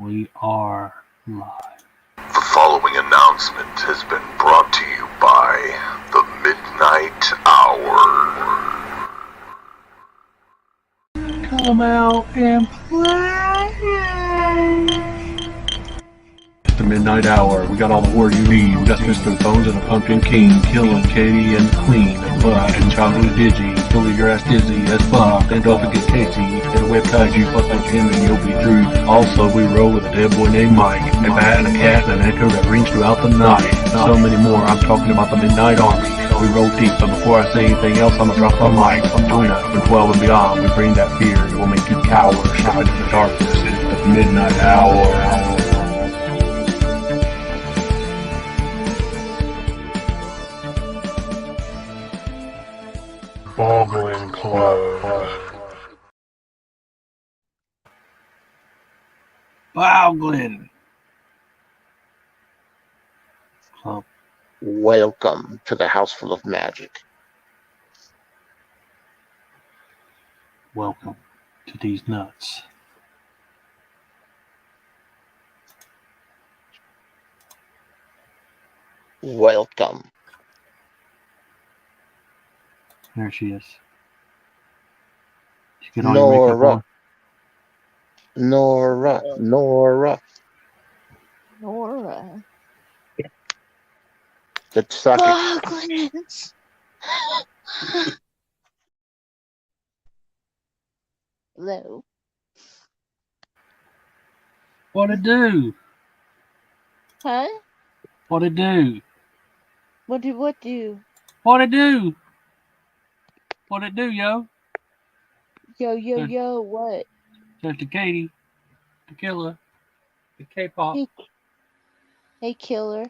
We are live. The following announcement has been brought to you by the Midnight Hour. Come out and play. It's the Midnight Hour. We got all the word you need. We got Mr.Bones and the Pumpkin King, Killing Katie and the Queen, Bud and Chocolate Digi, pulling your ass dizzy as fuck. And don't forget Casey, and the web you fuck like him and you'll be through. Also, we roll with a dead boy named Mike, a bat and a cat and an echo that rings throughout the night. So many more. I'm talking about the Midnight Army. We roll deep, but before I say anything else, I'm gonna drop the mic. Join us from 12 and beyond. We bring that fear. It will make you cower. Step into the darkness. It's the Midnight Hour. Boggling Club. Boggling Club. Welcome to the House Full of Magic. Welcome to these nuts. Welcome. There she is. Did you get all your makeup on? Nora. The sucker. Boglins. Hello. What'd it do? Huh? What'd it do? What do? What'd it do? What'd it do, yo? Yo, what? There's the Katie, the killer, the K-pop. Hey, killer.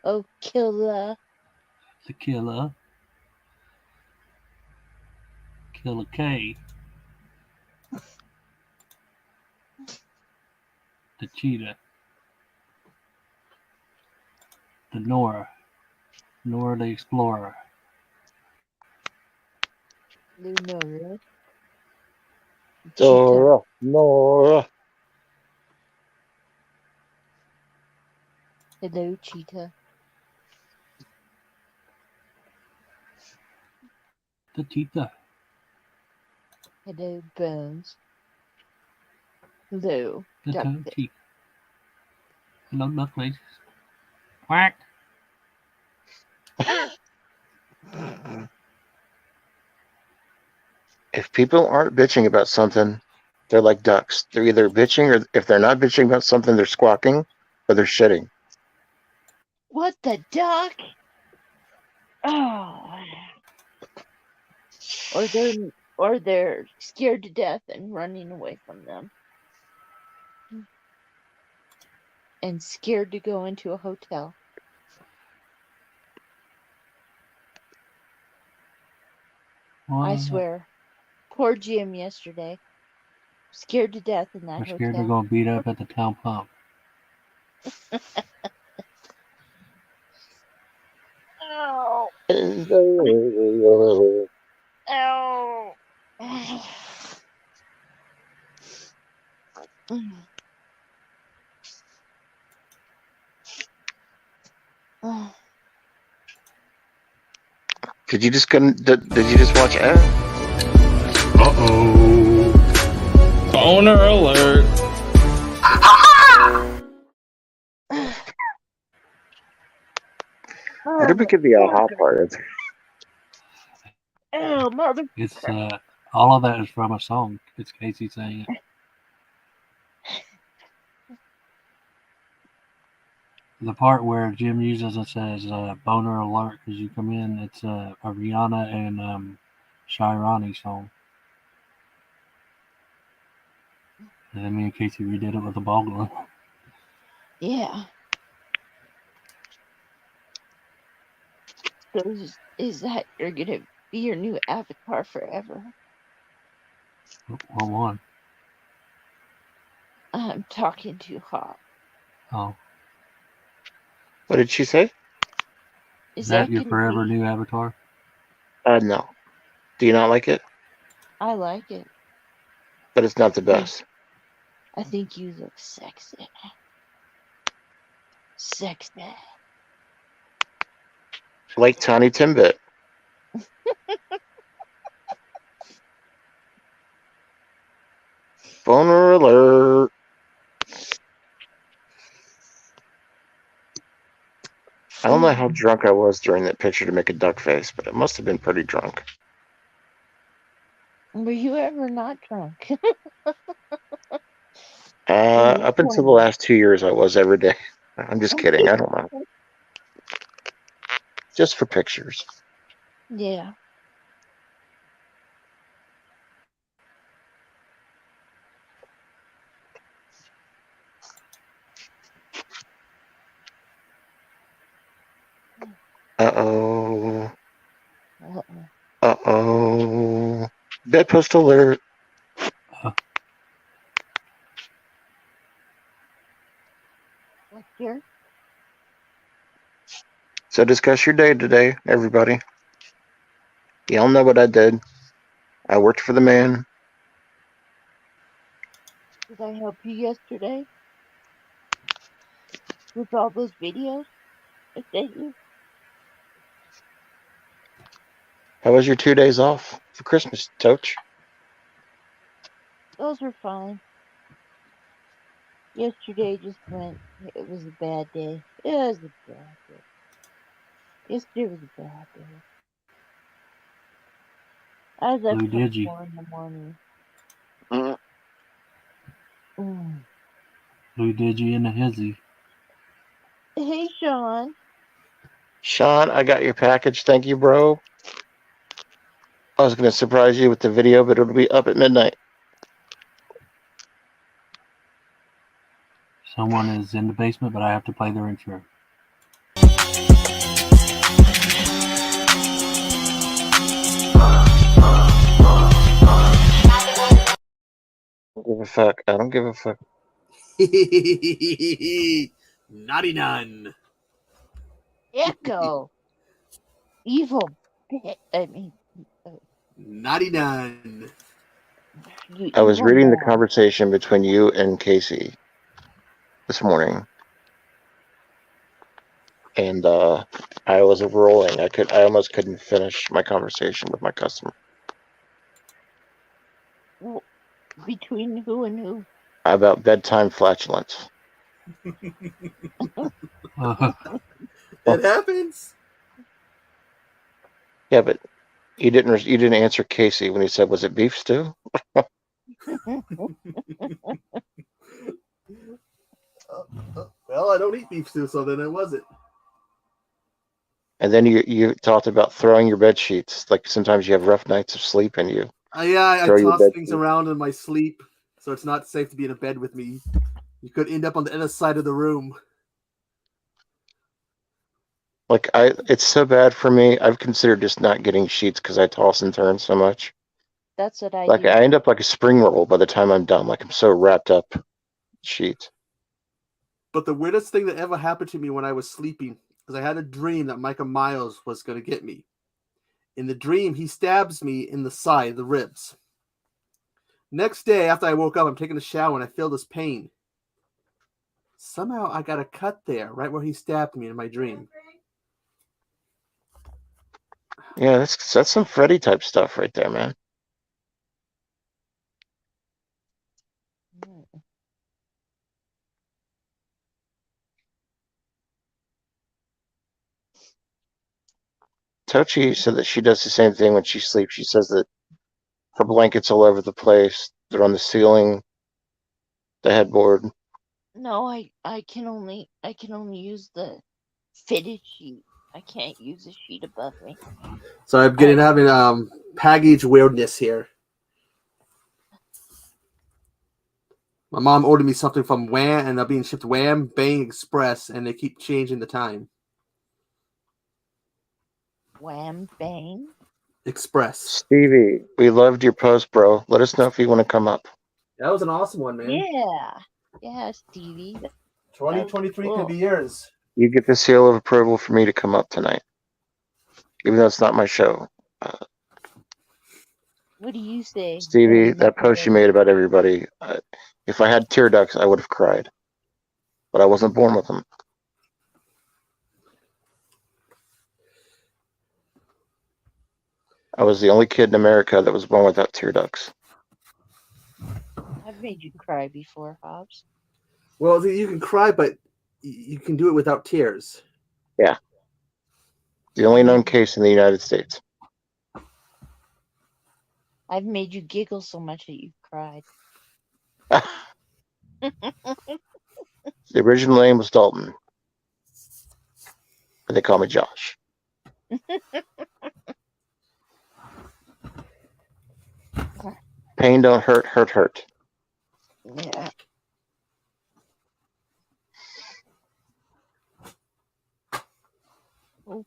Oh, killer. The killer. Killer K. The cheetah. The Nora. Nora the explorer. Nora. Nora. Hello, cheetah. The cheetah. Hello, Bones. Hello, The duck toe face. cheetah. Hello, duck faces. Quack. If people aren't bitching about something, they're like ducks. They're either bitching, or if they're not bitching about something, they're squawking or they're shitting. What the duck? Oh. Or they're scared to death and running away from them. And scared to go into a hotel. I swear. Poor Jim yesterday. Scared to death in that They're hotel. scared they're going to beat up at the town pump. Ow. Ow. Did you just watch Ed? Uh-oh. Boner alert. Where did we get the aha part? Oh, mother. It's all of that is from a song. It's Casey saying it. The part where Jim uses it says boner alert because you come in. It's a Rihanna and Shirani song. And then me and Casey redid it with the boggling. Yeah. So is that you're gonna be your new avatar forever? What one? I'm talking too hot. Oh. What did she say? Is that your forever new avatar? No. Do you not like it? I like it. But it's not the best. I think you look sexy. Sexy. Like Tiny Timbit. Boner alert. I don't know how drunk I was during that picture to make a duck face, but it must have been pretty drunk. Were you ever not drunk? Up until the last 2 years, I was every day. I'm just kidding. I don't know. Just for pictures. Yeah. Uh-oh. Uh-oh. Uh-oh. Bedpost alert. What's here? So discuss your day today, everybody. Y'all know what I did. I worked for the man. Did I help you yesterday with all those videos I sent you? How was your 2 days off for Christmas, Toach? Those were fine. Yesterday just went. It was a bad day. It was a bad day. Yesterday was a bad day. I was up Blue till Digi. 4 in the morning. Mm. Mm. Blue Digi and a hizzy. Hey, Sean. Sean, I got your package. Thank you, bro. I was going to surprise you with the video, but it'll be up at midnight. Someone is in the basement, but I have to play their intro. I don't give a fuck. I don't give a fuck. Naughty none. Echo. Evil bitch. I mean, Naughty none. you I was evil reading the man. conversation between you and Casey this morning, and I was rolling. I almost couldn't finish my conversation with my customer Between who and who? about bedtime flatulence. It happens. Yeah, but you didn't answer Casey when he said, "Was it beef stew?" Well, I don't eat beef stew, so then it wasn't. And then you talked about throwing your bed sheets. Like sometimes you have rough nights of sleep, and you I throw your toss bed things sheets. around in my sleep, so it's not safe to be in a bed with me. You could end up on the other side of the room. Like it's so bad for me. I've considered just not getting sheets because I toss and turn so much. That's what I Like do. I end up like a spring roll by the time I'm done. Like I'm so wrapped up in sheets. But the weirdest thing that ever happened to me when I was sleeping is I had a dream that Micah Miles was going to get me. In the dream, he stabs me in the side, the ribs. Next day, after I woke up, I'm taking a shower and I feel this pain. Somehow I got a cut there, right where he stabbed me in my dream. Yeah, that's some Freddy type stuff right there, man. Tochi said that she does the same thing when she sleeps. She says that her blankets all over the place. They're on the ceiling, the headboard. No, I can only use the fitted sheet. I can't use a sheet above me. So I'm having package weirdness here. My mom ordered me something from Wham, and I'm being shipped Wham Bang Express, and they keep changing the time. Wham bang. Express. Stevie, we loved your post, bro. Let us know if you want to come up. That was an awesome one, man. Yeah, Stevie. 2023 cool. could be yours. You get the seal of approval for me to come up tonight, even though it's not my show. What do you say? Stevie, Billy that post you made about everybody. If I had tear ducts, I would have cried, but I wasn't born with them. I was the only kid in America that was born without tear ducts. I've made you cry before, Hobbs. Well, you can cry, but you can do it without tears. Yeah. The only known case in the United States. I've made you giggle so much that you've cried. The original name was Dalton, but they call me Josh. Pain don't hurt, hurt, hurt. Yeah. Oh.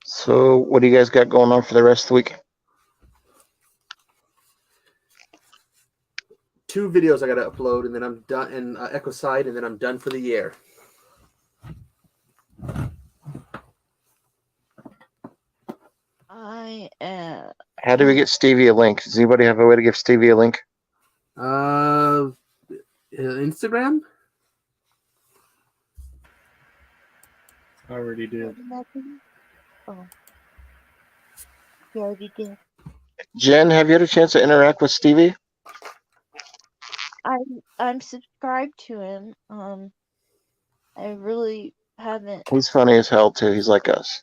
So, what do you guys got going on for the rest of the week? 2 videos I got to upload, and then I'm done. And Echo Side, and then I'm done for the year. I am. How do we get Stevie a link? Does anybody have a way to give Stevie a link? Instagram. I already did. Oh, you already did. Jen, have you had a chance to interact with Stevie? I'm subscribed to him. I really haven't. He's funny as hell too. He's like us.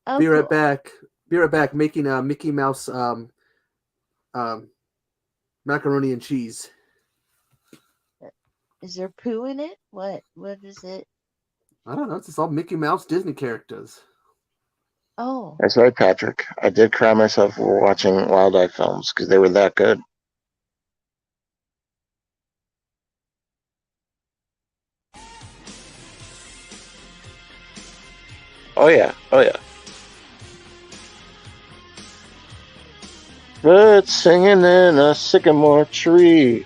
Oh, Be right cool. back. Be right back. Making a Mickey Mouse macaroni and cheese. Is there poo in it? What is it? I don't know. It's just all Mickey Mouse Disney characters. Oh, That's right, Patrick. I did cry myself while watching wildlife films because they were that good. Oh yeah, oh yeah. Birds singing in a sycamore tree.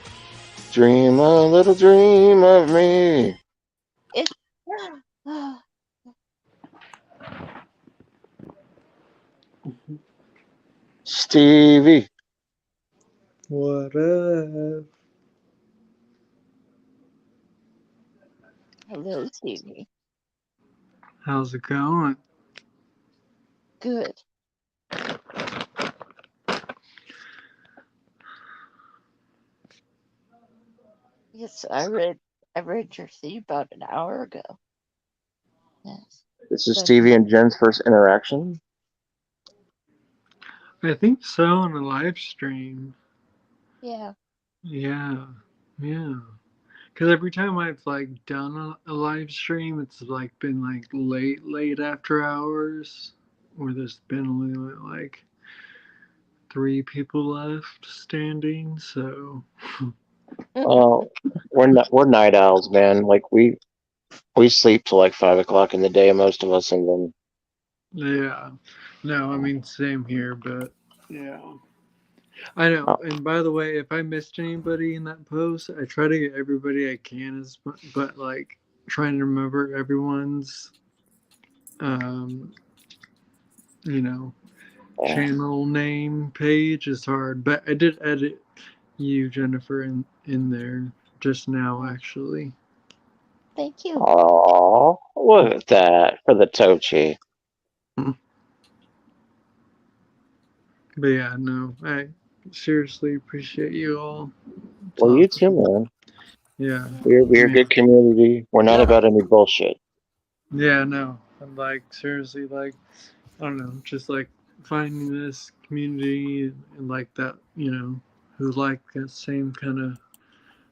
Dream a little dream of me. it's. Stevie. What up? Hello, Stevie. How's it going? Good. Yes, I read your thing about an hour ago. Yes. This is But Stevie and Jen's first interaction. I think so on a live stream. yeah. Yeah, yeah. Because every time I've like done a live stream, it's like been like late after hours, where there's been only like 3 people left standing. So Well, we're night owls, man. Like we sleep till like 5 o'clock in the day, most of us, and then yeah, no, I mean same here, but yeah. I know. And by the way, if I missed anybody in that post, I try to get everybody I can, but like trying to remember everyone's, um, you know, channel name page is hard. But I did edit you, Jennifer, in there just now, actually. Thank you. oh, look at that for the Tochi. But yeah, no, I seriously appreciate you all. Well, you too, man. Yeah. We're a Yeah. good community. We're not about any bullshit. Yeah, no. I'm like seriously like I don't know, just like finding this community and like that, who like the same kind of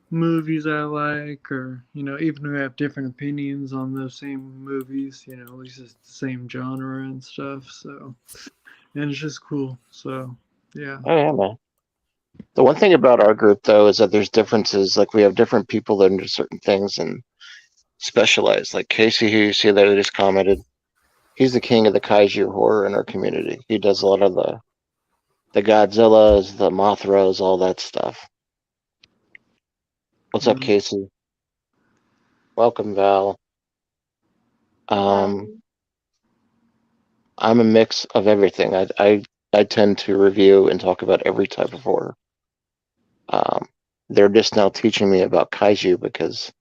movies I like, or even who have different opinions on those same movies, at least it's the same genre and stuff. So, and it's just cool. So, yeah. Oh yeah, man. The one thing about our group though is that there's differences. Like we have different people that do certain things and specialize. Like Casey, who you see there, just commented. He's the king of the kaiju horror in our community. He does a lot of the Godzillas, the Mothras, all that stuff. What's up, Casey? Welcome, Val. I'm a mix of everything. I tend to review and talk about every type of horror. They're just now teaching me about kaiju because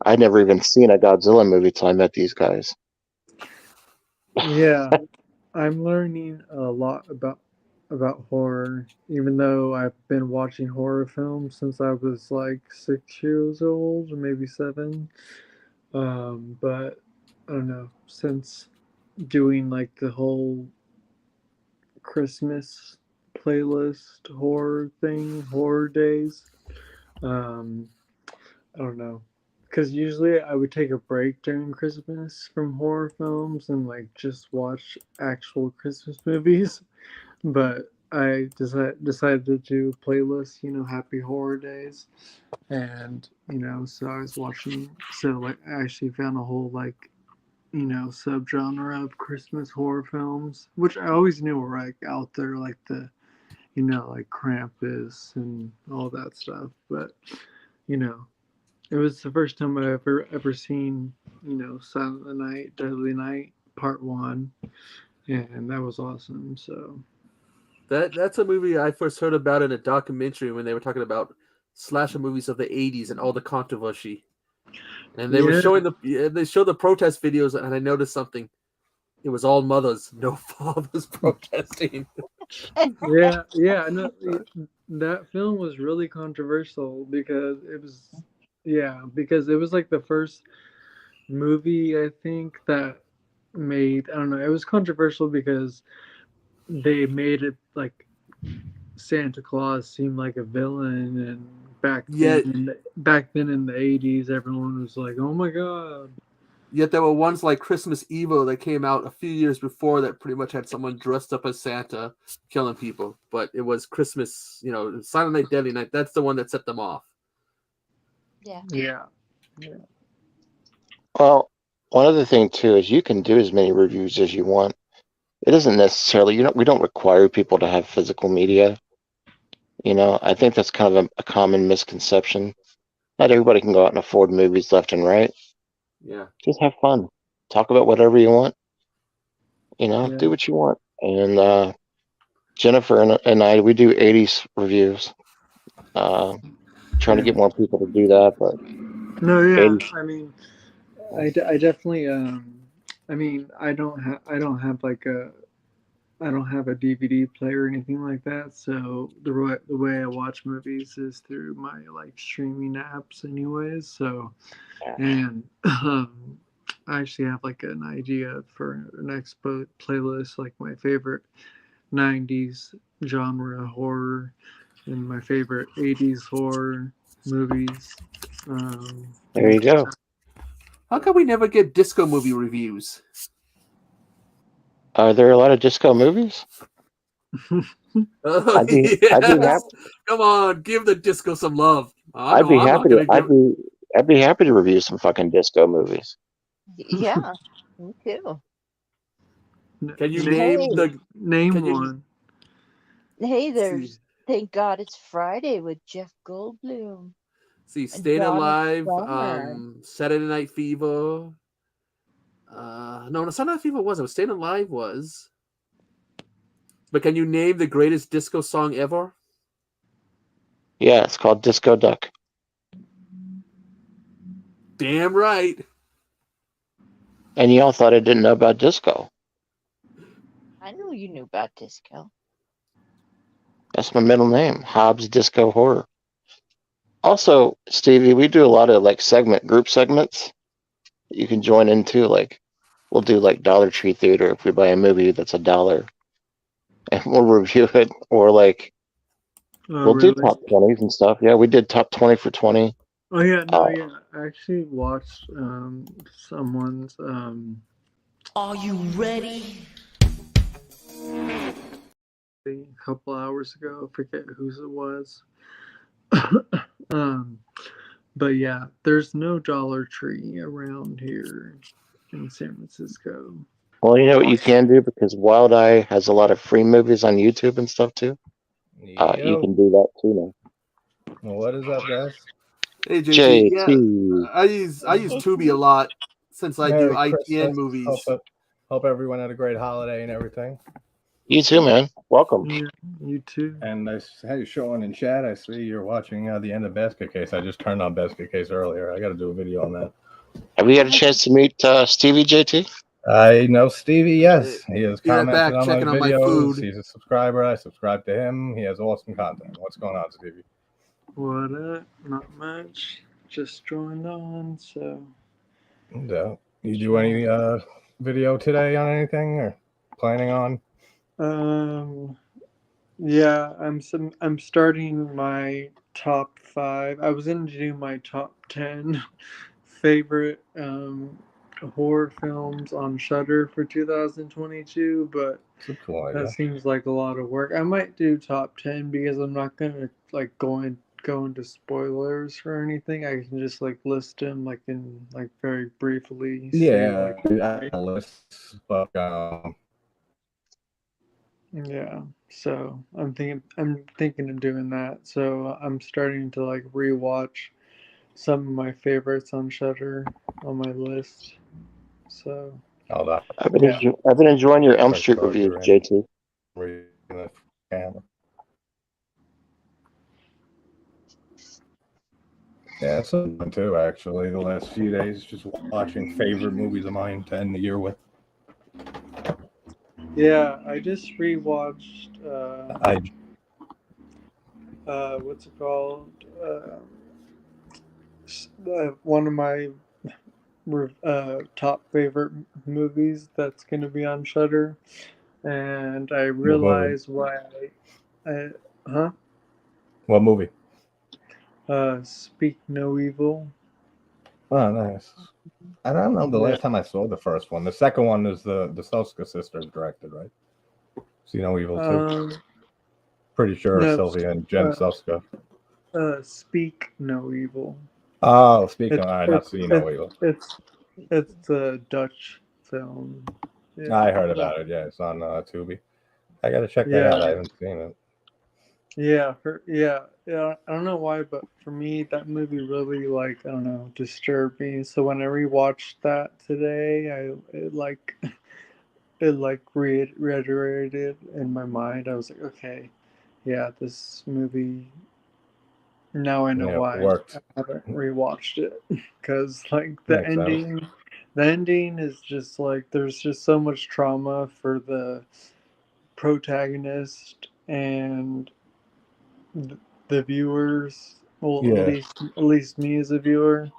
I'd never even seen a Godzilla movie till I met these guys. Yeah, I'm learning a lot about horror, even though I've been watching horror films since I was like 6 years old, or maybe 7. But I don't know, since doing like the whole Christmas playlist horror thing, horror days. Um, I don't know, because usually I would take a break during Christmas from horror films and like just watch actual Christmas movies. But I decided to do a playlist, Happy Horror Days, and so I was watching. So like, I actually found a whole like subgenre of Christmas horror films, which I always knew were like out there, like the like Krampus and all that stuff. But you know, it was the first time I ever seen Silent Night, Deadly Night Part 1, and that was awesome. So That's a movie I first heard about in a documentary when they were talking about slasher movies of the '80s and all the controversy. And they were yeah, showing they showed the protest videos, and I noticed something. It was all mothers, no fathers protesting. yeah. No, that film was really controversial because because it was like the first movie I think that made, I don't know, it was controversial because they made it like Santa Claus seem like a villain, and Yet, back then in the 80s everyone was like, "Oh my god." yet there were ones like Christmas Evil that came out a few years before that pretty much had someone dressed up as Santa killing people. But it was Christmas, Silent Night, Deadly Night. That's the one that set them off. Yeah. Yeah. Well, one other thing too is you can do as many reviews as you want. It doesn't necessarily, we don't require people to have physical media. I think that's kind of a common misconception. Not everybody can go out and afford movies left and right. Yeah. Just have fun. Talk about whatever you want. Yeah. Do what you want. And Jennifer and I, we do 80s reviews. Trying to Yeah. get more people to do that, but No, yeah. 80s. I mean, I definitely I mean, I don't have a DVD player or anything like that. So the way I watch movies is through my like streaming apps, anyways. So, and I actually have like an idea for an expo playlist, like my favorite '90s genre horror and my favorite '80s horror movies. There you go. How come we never get disco movie reviews? Are there a lot of disco movies? Oh, I'd be yes. happy. Come on, give the disco some love. I I'd know be I'm happy not to. going to give. I'd be happy to review some fucking disco movies. Yeah, me too. Can you Hey, name the? Name Can you one. hey, see? thank God it's Friday with Jeff Goldblum See, and Staying Donna Alive, Summer. Saturday Night Fever. No, Saturday Night Fever wasn't. Staying Alive was. But can you name the greatest disco song ever? Yeah, it's called Disco Duck. Damn right. And y'all thought I didn't know about disco. I knew you knew about disco. That's my middle name, Hobbs Disco Horror. Also, Stevie, we do a lot of like group segments that you can join into. Like, we'll do like Dollar Tree Theater if we buy a movie that's $1, and we'll review it. Or like, Oh, we'll do really? top 20s and stuff. Yeah, we did top 20 for 20. Oh yeah, no, Uh, yeah. I actually watched someone's Are you ready? a couple hours ago. I forget whose it was. um, but yeah, there's no Dollar Tree around here in San Francisco. well, you know what you can do because Wild Eye has a lot of free movies on YouTube and stuff too. You can do that too now. Well, what is up, guys? Hey JT, yeah, JT. I use Tubi a lot since I do Merry ITN Christmas. movies. Hope Hope everyone had a great holiday and everything. You too, man. Welcome. Yeah, you too. And hey, Sean in chat, I see you're watching the end of Basket Case. I just turned on Basket Case earlier. I got to do a video on that. Have you had a chance to meet Stevie, JT? I know Stevie, yes. He has Be right commented back, on my checking on my videos. food. He's a subscriber. I subscribe to him. He has awesome content. What's going on, Stevie? What up? Not much. Just joined on, so. Yeah. You do any video today on anything or planning on? Yeah, I'm starting my top 5. I was going to do my top 10 favorite horror films on Shudder for 2022, but It's a cool idea. that seems like a lot of work. I might do top 10 because I'm not gonna like go into spoilers or anything. I can just like list them like in like very briefly. Yeah, Say, like, lists, but yeah. So I'm thinking of doing that. So I'm starting to like rewatch some of my favorites on Shudder on my list. So hold on. I've been enjoying your Elm Street Start review, doing JT. the camera. Yeah, it's fun too, actually. The last few days, just watching favorite movies of mine to end the year with. yeah, I just rewatched. What's it called? One of my top favorite movies that's going to be on Shudder, and I realize why. Huh? What movie? Speak No Evil. Oh, nice. I don't know the last time I saw the first one. The second one is the Soska sisters directed, right? See No Evil too. Pretty sure no, Sylvia and Jen Soska. Speak No Evil. Oh, speaking of, I not See No Evil. It's a Dutch film. Yeah. I heard about it. Yeah, it's on Tubi. I gotta check that out. I haven't seen it. Yeah, I don't know why, but for me, that movie really like I don't know disturbed me. So when I rewatched that today, it reiterated in my mind. I was like, okay, yeah, this movie. Now I know why worked. I haven't rewatched it because like the ending is just like there's just so much trauma for the protagonist and the viewers. Well, at least me as a viewer,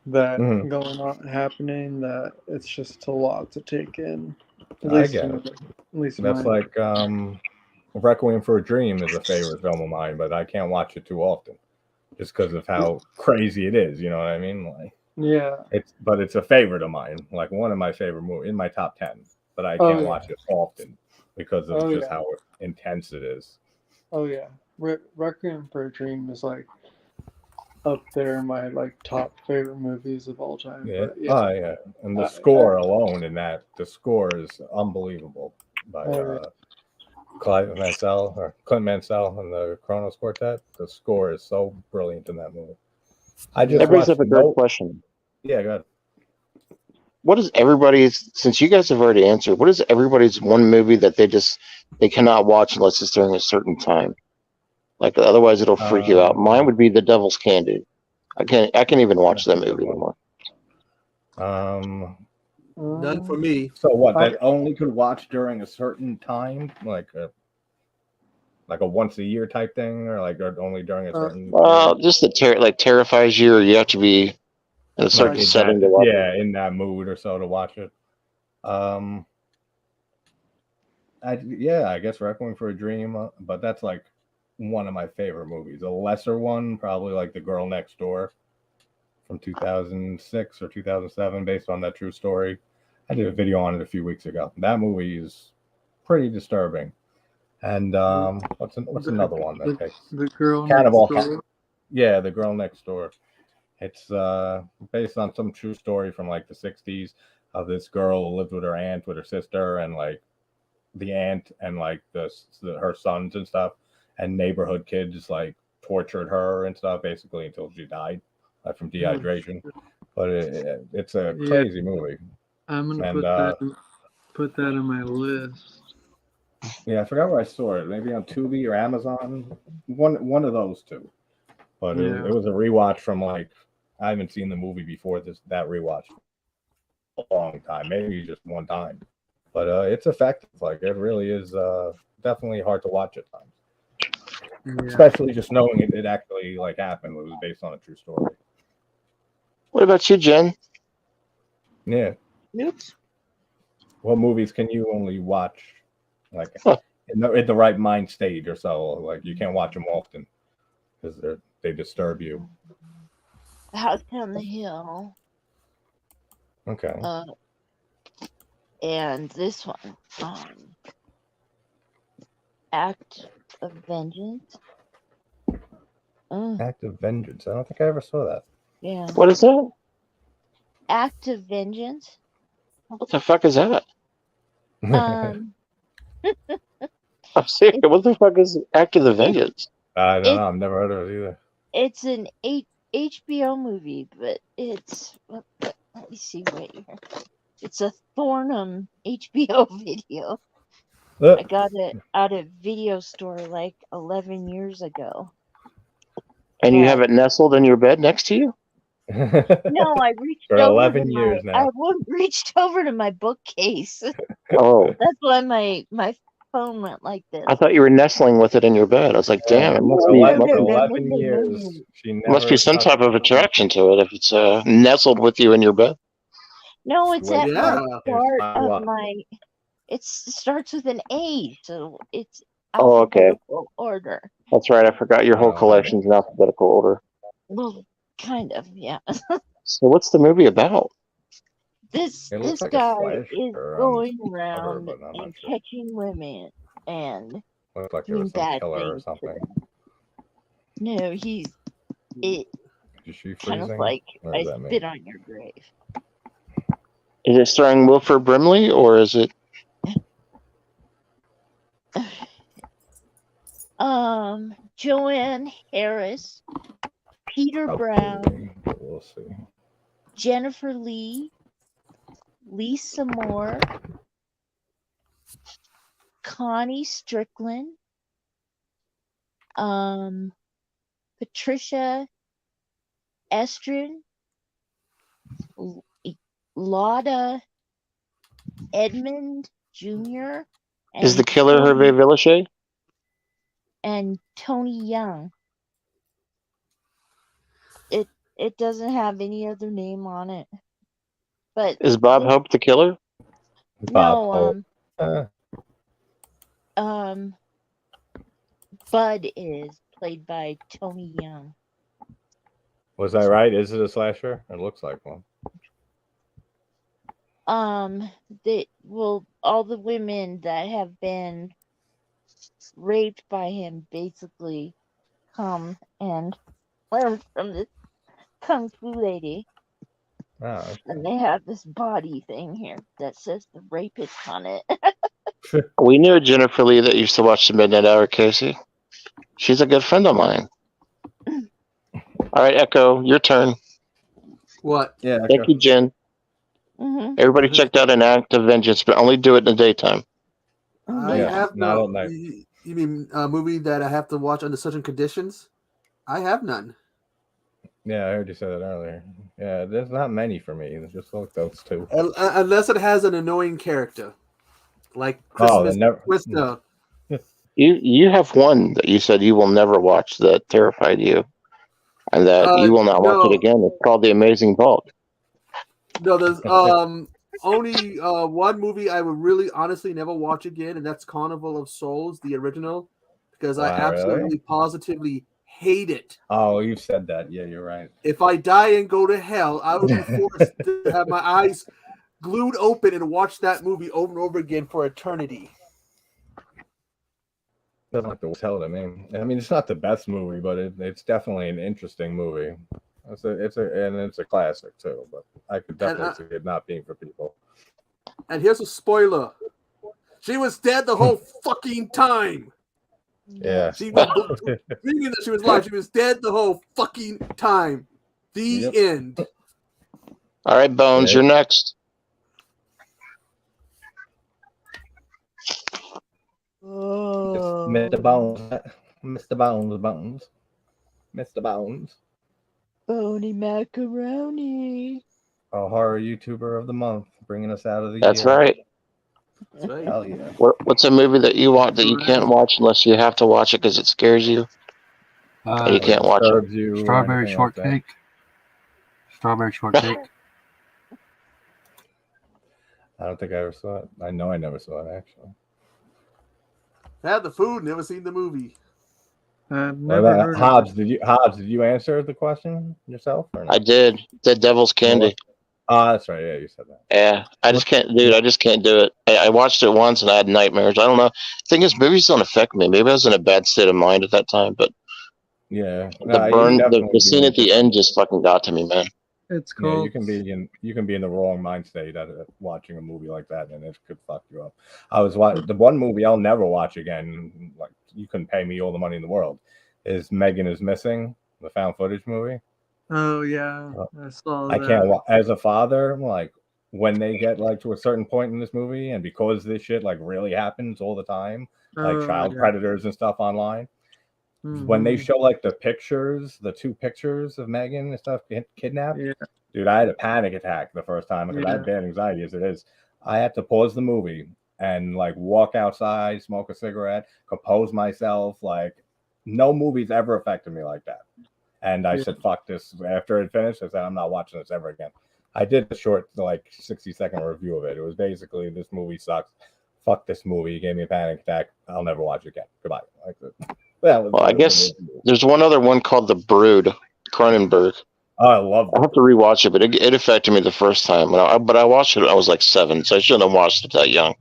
that going on happening that it's just a lot to take in. I get it. At least that's like Requiem for a Dream is a favorite film of mine, but I can't watch it too often. Just because of how crazy it is, you know what I mean? Like, yeah, it's a favorite of mine, like one of my favorite movies in my top 10. But I can't watch it often because of just how intense it is. Oh yeah, Requiem for a Dream is like up there in my like top favorite movies of all time. Yeah, but, yeah. Oh yeah, and the score alone in that, the score is unbelievable by Clint Mansell and the Kronos Quartet. The score is so brilliant in that movie. I just that brings up a great question. Yeah, go ahead. What is everybody's? Since you guys have already answered, what is everybody's one movie that they cannot watch unless it's during a certain time? Like otherwise, it'll freak you out. Mine would be The Devil's Candy. I can't even watch that movie anymore. None for me. So what? That only could watch during a certain time, like a once a year type thing, or like only during a certain. Just that terrifies you, or you have to be in a certain setting to watch it. In that mood or so to watch it. I guess Requiem for a Dream, but that's like one of my favorite movies. A lesser one, probably like The Girl Next Door from 2006 or 2007, based on that true story. I did a video on it a few weeks ago. That movie is pretty disturbing. And what's another one that takes The Girl Cannibal Next Door? Yeah, The Girl Next Door. It's based on some true story from like the 60s of this girl who lived with her aunt, with her sister, and like the aunt and like her sons and stuff, and neighborhood kids like tortured her and stuff basically until she died from dehydration. But it's a crazy movie. I'm gonna put that. put that on my list. Yeah, I forgot where I saw it. Maybe on Tubi or Amazon. One of those two. But Yeah. it was a rewatch from like I haven't seen the movie before that rewatch a long time, maybe just one time. But it's effective. Like it really is definitely hard to watch at times. Yeah. Especially just knowing it actually like happened. It was based on a true story. What about you, Jen? Yeah. Oops. What movies can you only watch like Huh. in the right mind state or so? Like you can't watch them often because they disturb you. House on the Hill. Okay. And this one, Act of Vengeance. Act of Vengeance. I don't think I ever saw that. Yeah. What is that? Act of Vengeance. What the fuck is that? Um, I'm serious. What the fuck is Act of the Vengeance? I don't know. I've never heard of it either. it's an HBO movie, but it's let me see right here. It's a Thornham HBO video. I got it out of video store like 11 years ago. And you have it nestled in your bed next to you? No, I reached For over 11 to years my now. I reached over to my bookcase. Oh, That's why my phone went like this. I thought you were nestling with it in your bed. I was like, damn, it must be, For 11 years, she never must be some touched type of attraction to it if it's nestled with you in your bed. No, it's at Yeah. the start of my. It starts with an A, so it's Oh, okay. alphabetical order. That's right. I forgot your whole collection's in alphabetical order. Well, kind of, yeah. So what's the movie about? This like guy Flash is or, going cover, around but I'm not and sure. catching women and Looks like it doing was some bad killer or things. something. No, he's it. Is she Kind of freezing? like Or I is that me? spit on your grave. Is it starring Wilford Brimley or is it? Joanne Harris, Peter Brown, We'll see. Jennifer Lee, Lisa Moore, Connie Strickland, Patricia Estrin, Lauda Edmund Jr. Is the killer Hervé Villachet? And Tony Young. It doesn't have any other name on it. But is Bob Hope the killer? No, Bud is played by Tony Young. Was I right? Is it a slasher? It looks like one. All the women that have been raped by him basically come and learn from this kung fu lady. Oh, okay. And they have this body thing here that says the rapist on it. We knew Jennifer Lee that used to watch the Midnight Hour, Casey. She's a good friend of mine. All right, Echo, your turn. What? Yeah. Thank you, Jen. Mm-hmm. Everybody checked out An Act of Vengeance, but only do it in the daytime. I have not no. at night. You mean a movie that I have to watch under certain conditions? I have none. Yeah, I heard you say that earlier. Yeah, there's not many for me. Just like those two. Unless it has an annoying character, like Christmas. You have one that you said you will never watch that terrified you, and that you will not watch it again. It's called The Amazing Bulk. No, there's only one movie I would really honestly never watch again, and that's Carnival of Souls, the original, because I absolutely positively hate it. Oh, you've said that. Yeah, you're right. If I die and go to hell, I would be forced to have my eyes glued open and watch that movie over and over again for eternity. Doesn't have to tell it. I mean, it's not the best movie, but it's definitely an interesting movie. It's a classic too. But I could definitely see it not being for people. And here's a spoiler: she was dead the whole fucking time. Yeah, she was thinking that she was alive. She was dead the whole fucking time. The end. All right, Bones, you're next. Mr. Bones. Mr. Bones. Mr. Bones. Boney macaroni. A horror YouTuber of the month, bringing us out of the That's year. right. That's right. Hell yeah. What's a movie that you want that you can't watch unless you have to watch it because it scares you? And you can't watch it. You Strawberry shortcake. Strawberry shortcake. I don't think I ever saw it. I know I never saw it, actually. Had the food, never seen the movie. I've never heard Hobbs, did you answer the question yourself? Or not? I did. The Devil's Candy. Oh, that's right. Yeah, you said that. Yeah, I just can't, dude. I just can't do it. I watched it once and I had nightmares. I don't know. The thing is, movies don't affect me. Maybe I was in a bad state of mind at that time, but yeah, the scene at the end just fucking got to me, man. It's called. Yeah, you can be in the wrong mind state at watching a movie like that, and it could fuck you up. I was watching the one movie I'll never watch again. Like you couldn't pay me all the money in the world. Is Megan is Missing, the found footage movie? Oh yeah, I saw that. I can't. As a father, like when they get like to a certain point in this movie, and because this shit like really happens all the time, like child predators and stuff online. Mm-hmm. When they show like the pictures, the 2 pictures of Megan and stuff kidnapped, dude, I had a panic attack the first time because I had bad anxiety as it is. I had to pause the movie and like walk outside, smoke a cigarette, compose myself. Like no movie's ever affected me like that. And I said, fuck this. After it finished, I said, I'm not watching this ever again. I did a short, like 60-second review of it. It was basically, this movie sucks. Fuck this movie. You gave me a panic attack. I'll never watch it again. Goodbye. Like, well, I guess there's one other one called The Brood, Cronenberg. Oh, I love it. I have to rewatch it, but it affected me the first time. But I watched it when I was like 7, so I shouldn't have watched it that young.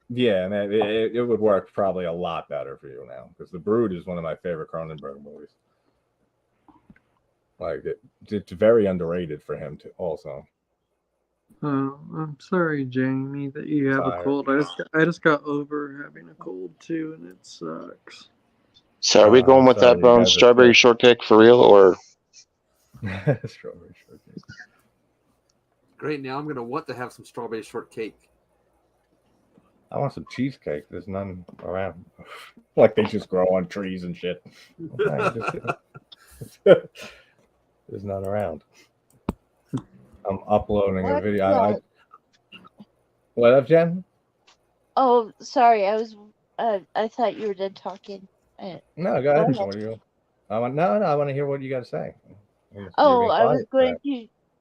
Yeah, and it would work probably a lot better for you now because The Brood is one of my favorite Cronenberg movies. Like it's very underrated for him too. Also. Oh, I'm sorry, Jamie, that you have a cold. I just got over having a cold too, and it sucks. So are we going with that Bones strawberry shortcake for real, or strawberry shortcake? Great. Now I'm gonna want to have some strawberry shortcake. I want some cheesecake. There's none around. Like they just grow on trees and shit. There's none around. I'm uploading a video. What up, Jen? Oh, sorry. I thought you were done talking. No, go ahead. What are you? I want to hear what you got to say. Oh,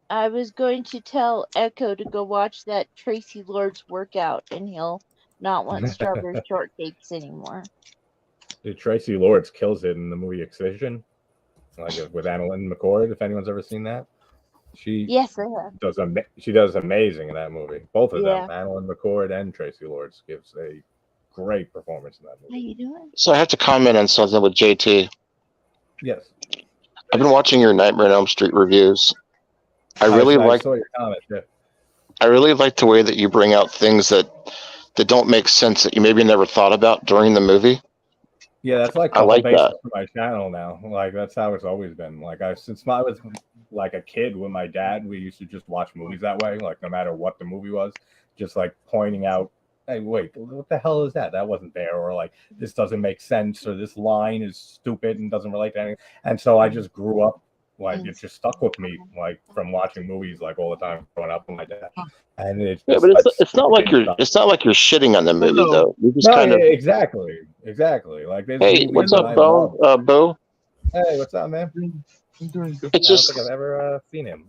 I was going to tell Echo to go watch that Tracy Lords workout, and he'll not want strawberry shortcakes anymore. Dude, Tracy Lords kills it in the movie Excision, like with Annalyn McCord. If anyone's ever seen that, yes, I have. She does amazing in that movie. Both of them, Annalyn McCord and Tracy Lords, gives a great performance in that movie. How you doing? So I have to comment on something with JT. Yes. I've been watching your Nightmare on Elm Street reviews. I saw your comment. Yeah. I really like the way that you bring out things that don't make sense that you maybe never thought about during the movie. Yeah, that's like the whole basis for my channel now. Like that's how it's always been. Like since I was like a kid with my dad, we used to just watch movies that way. Like no matter what the movie was, just like pointing out, hey, wait, what the hell is that? That wasn't there, or like this doesn't make sense, or this line is stupid and doesn't relate to anything. And so I just grew up. Like it just stuck with me, like from watching movies like all the time growing up with my dad. And but it's not like you're shitting on the movie though. You just exactly. Like hey, what's up, Bo? Hey, what's up, man? It's I don't think I've ever seen him.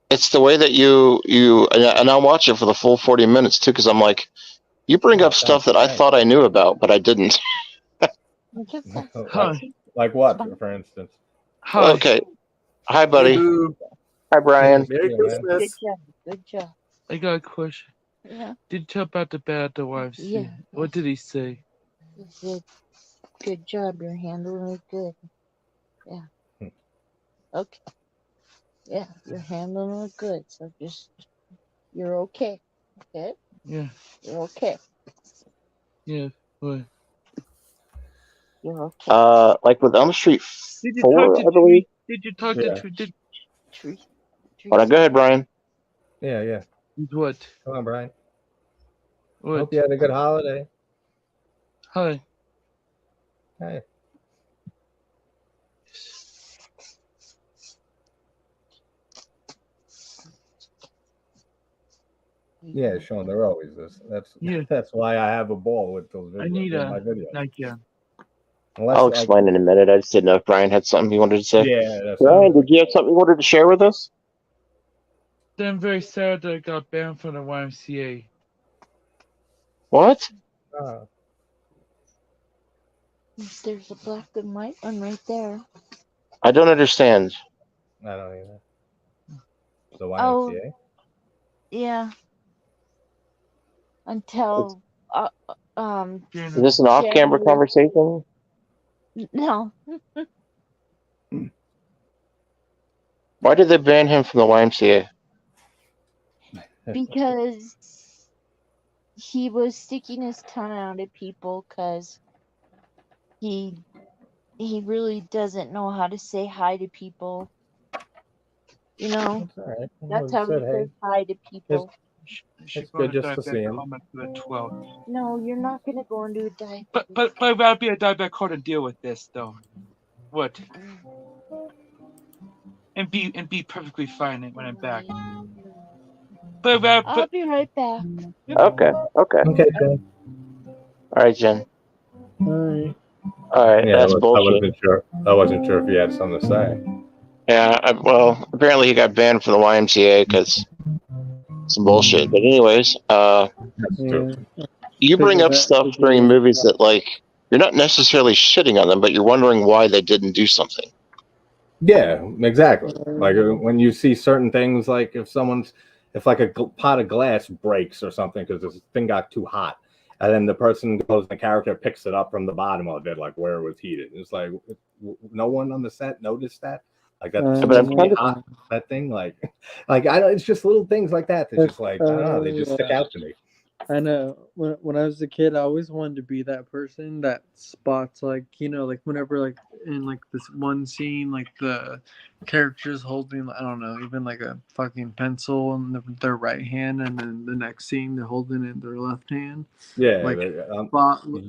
It's the way that you and I'll watch it for the full 40 minutes too, because I'm like, you bring up stuff that I thought I knew about, but I didn't. Like what, for instance? Hi. Okay. Hi, buddy. Hi, Brian. Merry Christmas. Good job. I got a question. Yeah. Did you tell about the bad the wife scene? Yeah. What did he say? He said, good job. You're handling it good. Yeah. Okay. Yeah, you're handling it good. So you're okay. Okay? Yeah. You're okay. Yeah. What? You're okay. Like with Elm Street 4, I believe. Did you talk to Tree? Go ahead, Brian. Yeah. What? Come on, Brian. What? Hope you had a good holiday. Hi. Hey. Yeah, Sean, they're always this. Yeah. That's why I have a ball with those videos. I need with a my videos. nightgown. Unless, I'll like, explain in a minute. I just didn't know if Brian had something he wanted to say. yeah, that's Brian, did you have something you wanted to share with us? Then I'm very sad that I got banned from the YMCA. What? There's a black and white one right there. I don't understand. I don't either. The Oh, YMCA? yeah. Until Is this an off-camera January. conversation? No, Why did they ban him from the YMCA? because he was sticking his tongue out at people because he really doesn't know how to say hi to people. You know, That's all right. that's how he says hi to people. It's good just to see him. Comment for the 12th. No, you're not gonna go into a diet. But I'd rather be a diabetic court and deal with this though. What? And be perfectly fine when I'm back. I'll be right back. Okay. Okay, Jen. All right, Jen. Alright. All right, Yeah, that's I bullshit. wasn't sure. I wasn't sure if you had something to say. Yeah, well, apparently he got banned from the YMCA because some bullshit. But anyways, That's Yeah. true. you bring Because up that- stuff because during of- movies that, like, you're not necessarily shitting on them, but you're wondering why they didn't do something. Yeah, exactly. Like when you see certain things, like if like a pot of glass breaks or something because this thing got too hot, and then the person goes, the character picks it up from the bottom of it, like where it was heated. It's like no one on the set noticed that. Like that's but I'm trying to- hot, that thing. Like I don't. It's just little things like that. It's just like I don't know. They just stick out to me. I know. When I was a kid, I always wanted to be that person that spots, like, you know, like whenever, like, in like this one scene, like the characters holding, I don't know, even like a fucking pencil in their right hand, and then the next scene they're holding it in their left hand. Yeah, Like they,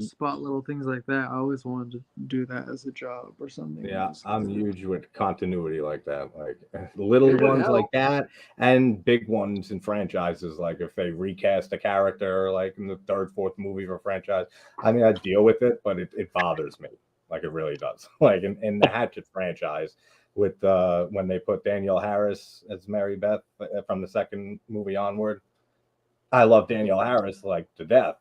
spot little things like that. I always wanted to do that as a job or something. yeah, I'm huge with continuity like that. Like little It would ones help. like that, and big ones in franchises. Like if they recast a character, like in the third, fourth movie of a franchise, I mean, I deal with it, but it bothers me. Like it really does. Like in the Hatchet franchise, with when they put Danielle Harris as Mary Beth from the second movie onward, I love Danielle Harris like to death,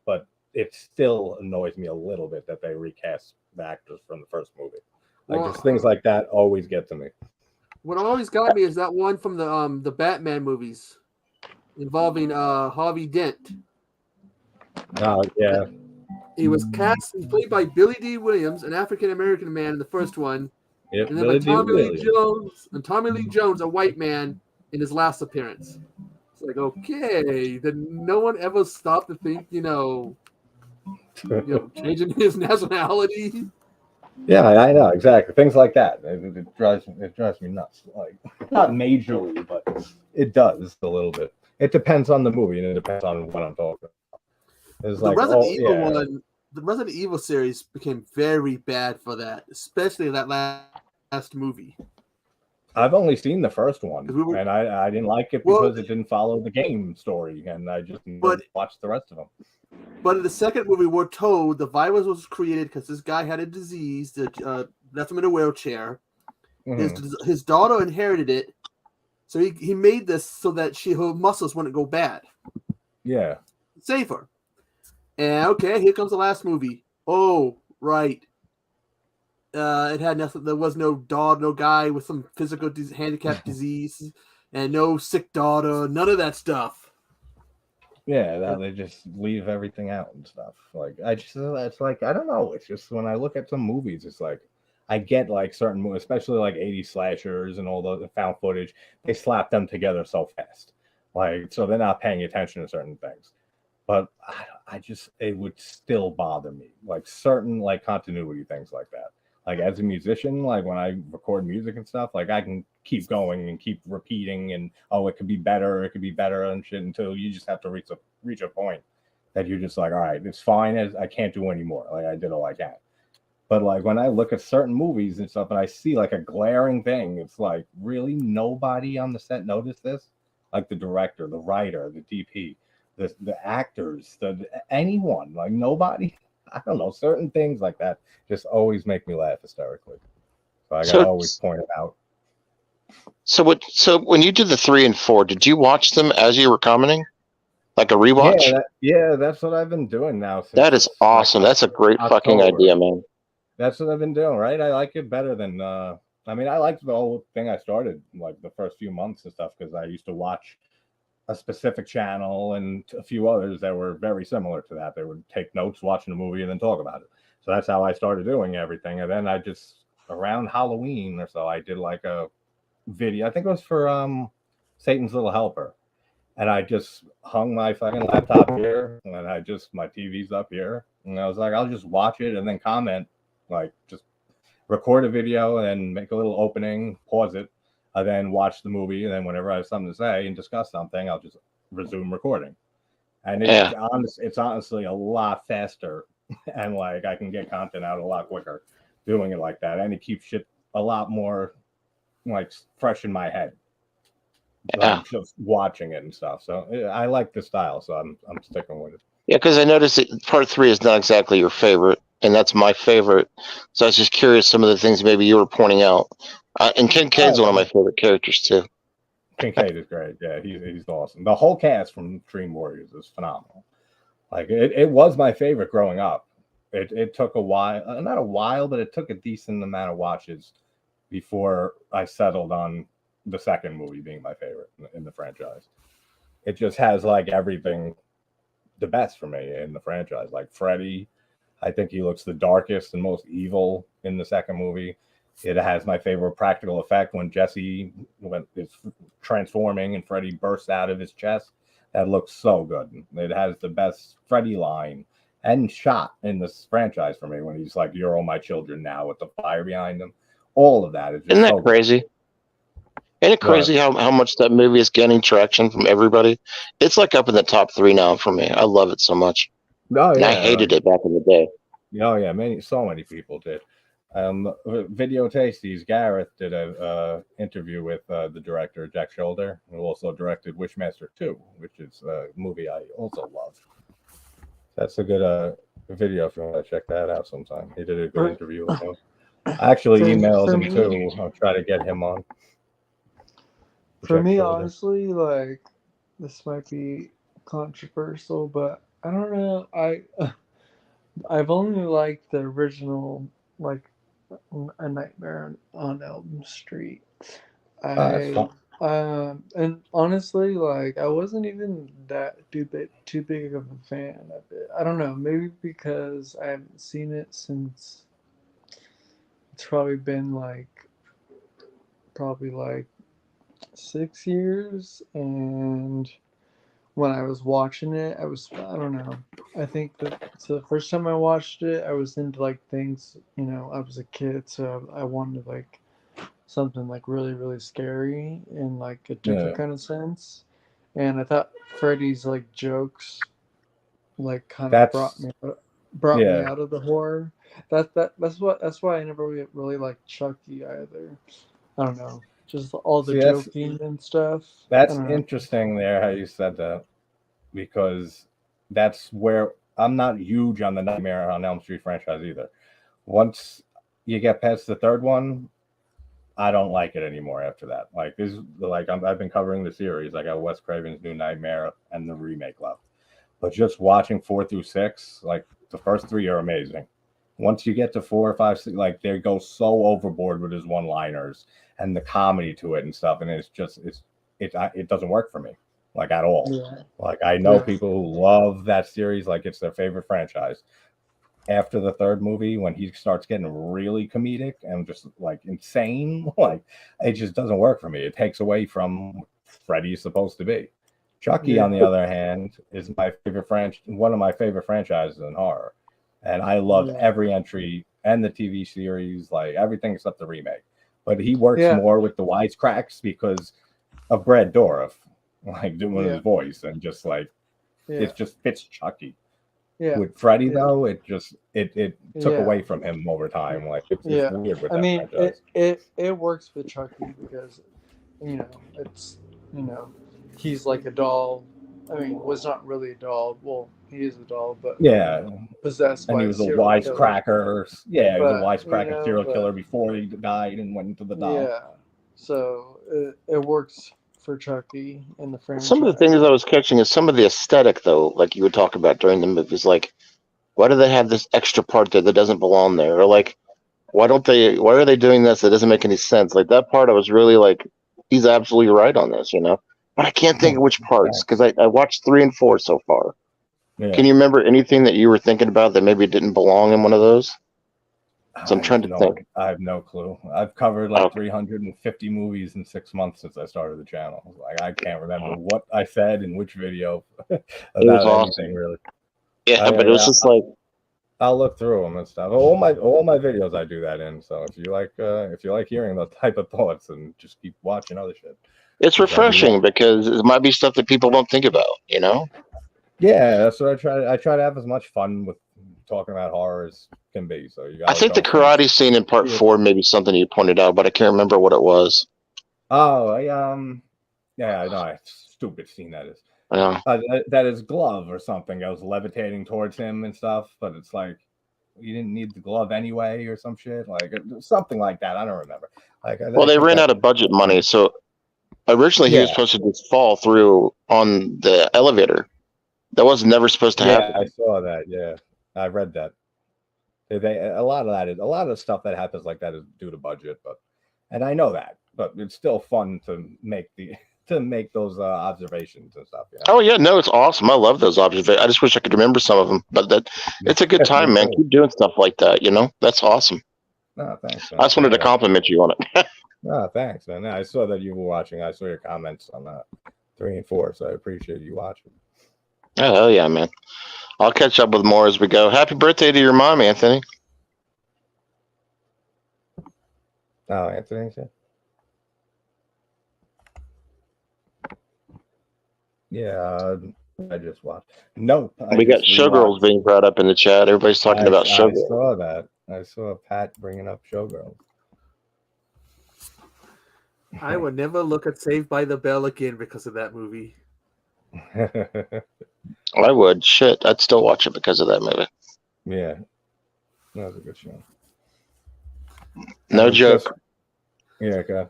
but it still annoys me a little bit that they recast the actors from the first movie. Like Well, just things like that always get to me. What always got me is that one from the Batman movies involving Harvey Dent. Oh yeah, He was cast. He's played by Billy D. Williams, an African American man in the first one, yep. and then Billy by D. Williams. Tommy Lee Jones, a white man, in his last appearance. It's like, okay, did no one ever stop to think, changing his nationality? Yeah, I know exactly things like that. It drives me nuts. Like not majorly, but it does a little bit. It depends on the movie and it depends on what I'm talking about. It's The like Resident Evil one, the Resident Evil series became very bad for that, especially that last movie. I've only seen the first one, 'Cause we were- and I didn't like it Well- because it didn't follow the game story, and I just watched the rest of them. But in the second movie, we're told the virus was created because this guy had a disease that left him in a wheelchair. His daughter inherited it, so he made this so that her muscles wouldn't go bad. Yeah. Save her. And okay, here comes the last movie. Oh, right. It had nothing. There was no dog, no guy with some physical handicap disease, and no sick daughter. None of that stuff. Yeah, that they just leave everything out and stuff. Like it's like I don't know. It's just when I look at some movies, it's like I get like certain movies, especially like 80s slashers and all the found footage. They slap them together so fast, like so they're not paying attention to certain things. But I just it would still bother me, like certain like continuity things like that. Like as a musician, like when I record music and stuff, like I can keep going and keep repeating and it could be better and shit until you just have to reach a point that you're just like, all right, it's fine as I can't do anymore. Like I did all I can. But like when I look at certain movies and stuff and I see like a glaring thing, it's like, really nobody on the set noticed this? Like the director, the writer, the DP, the actors, anyone, like nobody. I don't know, certain things like that just always make me laugh hysterically. So I gotta So, always point it out. so when you did the 3 and 4, did you watch them as you were commenting, like a rewatch? That's what I've been doing now That since is awesome. like That's a great fucking October. idea, man. That's what I've been doing, right? I like it better than I mean, I liked the whole thing. I started like the first few months and stuff because I used to watch a specific channel and a few others that were very similar to that. They would take notes watching the movie and then talk about it. So that's how I started doing everything. And then I just around Halloween or so, I did like a video. I think it was for Satan's Little Helper. And I just hung my fucking laptop here and I just my TV's up here. And I was like, I'll just watch it and then comment, like just record a video and then make a little opening, pause it, then watch the movie, and then whenever I have something to say and discuss something, I'll just resume recording. And it's honestly a lot faster, and like I can get content out a lot quicker doing it like that, and it keeps shit a lot more like fresh in my head. Like just watching it and stuff. So I like the style, so I'm sticking with it. Yeah, because I noticed that part 3 is not exactly your favorite, and that's my favorite. So I was just curious some of the things maybe you were pointing out. And Kincaid's one of my favorite characters too. Kincaid is great. Yeah, he's awesome. The whole cast from Dream Warriors is phenomenal. Like it was my favorite growing up. It took a while, not a while, but it took a decent amount of watches before I settled on the second movie being my favorite in the franchise. It just has like everything the best for me in the franchise. Like Freddy, I think he looks the darkest and most evil in the second movie. It has my favorite practical effect when Jesse is transforming and Freddy bursts out of his chest. That looks so good. It has the best Freddy line and shot in this franchise for me when he's like, "You're all my children now," with the fire behind him. All of that is just Isn't that crazy? Isn't it crazy how much that movie is gaining traction from everybody? It's like up in the top 3 now for me. I love it so much. Oh, yeah. And I hated it back in the day. Oh yeah, so many people did. Video Tasties, Gareth did a interview with the director Jack Shoulder, who also directed Wishmaster 2, which is a movie I also love. That's a good video if you want to check that out sometime. He did a good interview with him. I actually emailed him too. I'll try to get him on. For me, honestly, like this might be controversial, but I don't know. I've only liked the original, like A Nightmare on Elm Street. And honestly, like I wasn't even that too big of a fan of it. I don't know, maybe because I haven't seen it since it's probably been like 6 years, and when I was watching it, I don't know. I think that so the first time I watched it, I was into like things, I was a kid, so I wanted like something like really, really scary in like a different kind of sense. And I thought Freddy's like jokes like kind of brought me out of the horror. That's why I never really liked Chucky either. I don't know. Just all the joking and stuff. That's interesting there how you said that, because that's where I'm not huge on the Nightmare on Elm Street franchise either. Once you get past the third one, I don't like it anymore after that. Like I've been covering the series. I got Wes Craven's New Nightmare and the remake left. But just watching 4 through 6, like the first 3 are amazing. Once you get to 4 or 5, 6, like they go so overboard with his one-liners and the comedy to it and stuff, and it doesn't work for me, like at all. Yeah. Like I know people who love that series, like it's their favorite franchise. After the third movie, when he starts getting really comedic and just like insane, like it just doesn't work for me. It takes away from what Freddy's supposed to be. Chucky, on the other hand, is my favorite one of my favorite franchises in horror. And I love every entry and the TV series, like everything except the remake. But he works more with the wisecracks because of Brad Dourif, like doing his voice, and just like it just fits Chucky. Yeah. With Freddy Yeah. though, it took Yeah. away from him over time. Like it's Yeah. weird with I that mean, franchise. it works with Chucky because, it's, he's like a doll. I mean, was not really a doll. Well, he is a doll, but Yeah, possessed and by he a was a serial killer. wisecracker. Yeah, he was a But wisecracker serial but killer before he died and went into the doll. yeah, so it works for Chucky in the Some of the franchise. things I was catching is some of the aesthetic, though, like you would talk about during the movies, like why do they have this extra part there that doesn't belong there, or like why are they doing this? That doesn't make any sense. Like that part, I was really like, he's absolutely right on this, But I can't think of which parts because Thanks. I watched 3 and 4 so far. Yeah. Can you remember anything that you were thinking about that maybe didn't belong in one of those? So I'm I trying have to think. no clue. I've covered like Okay. 350 movies in 6 months since I started the channel. Like I can't remember what I said in which video It was about awesome. anything really. Yeah, but it was just like, I'll look through them and stuff. All my videos I do that in. So if you like hearing those type of thoughts, and just keep watching other shit. it's refreshing because it might be stuff that people don't think about, Yeah, that's what I try. I try to have as much fun with talking about horror as can be. So you I gotta think the don't think. karate scene in part 4 maybe something you pointed out, but I can't remember what it was. Oh, yeah, I know. Stupid scene that is. Yeah. That his glove or something goes levitating towards him and stuff, but it's like you didn't need the glove anyway or some shit, like something like that. I don't remember. Like, Well, I they think ran out that's of budget money, so originally he was supposed to just fall through on the elevator. That was never supposed to happen. I saw that. Yeah, I read that. A lot of stuff that happens like that is due to budget, and I know that, but it's still fun to make those observations and stuff. Oh yeah, no, it's awesome. I love those observations. I just wish I could remember some of them, but it's a good time, man. Keep doing stuff like that. That's awesome. No, thanks, man. I just wanted to compliment you on it. No, thanks, man. I saw that you were watching. I saw your comments on 3 and 4, so I appreciate you watching. Oh hell yeah, man. I'll catch up with more as we go. Happy birthday to your mom, Anthony. Oh, Anthony. Yeah, I just watched. Nope. We got Showgirls being brought up in the chat. Everybody's talking about Showgirls. I saw that. I saw Pat bringing up Showgirls. I would never look at Saved by the Bell again because of that movie. I would. Shit, I'd still watch it because of that movie. Yeah, that was a good show. No joke. Yeah, okay.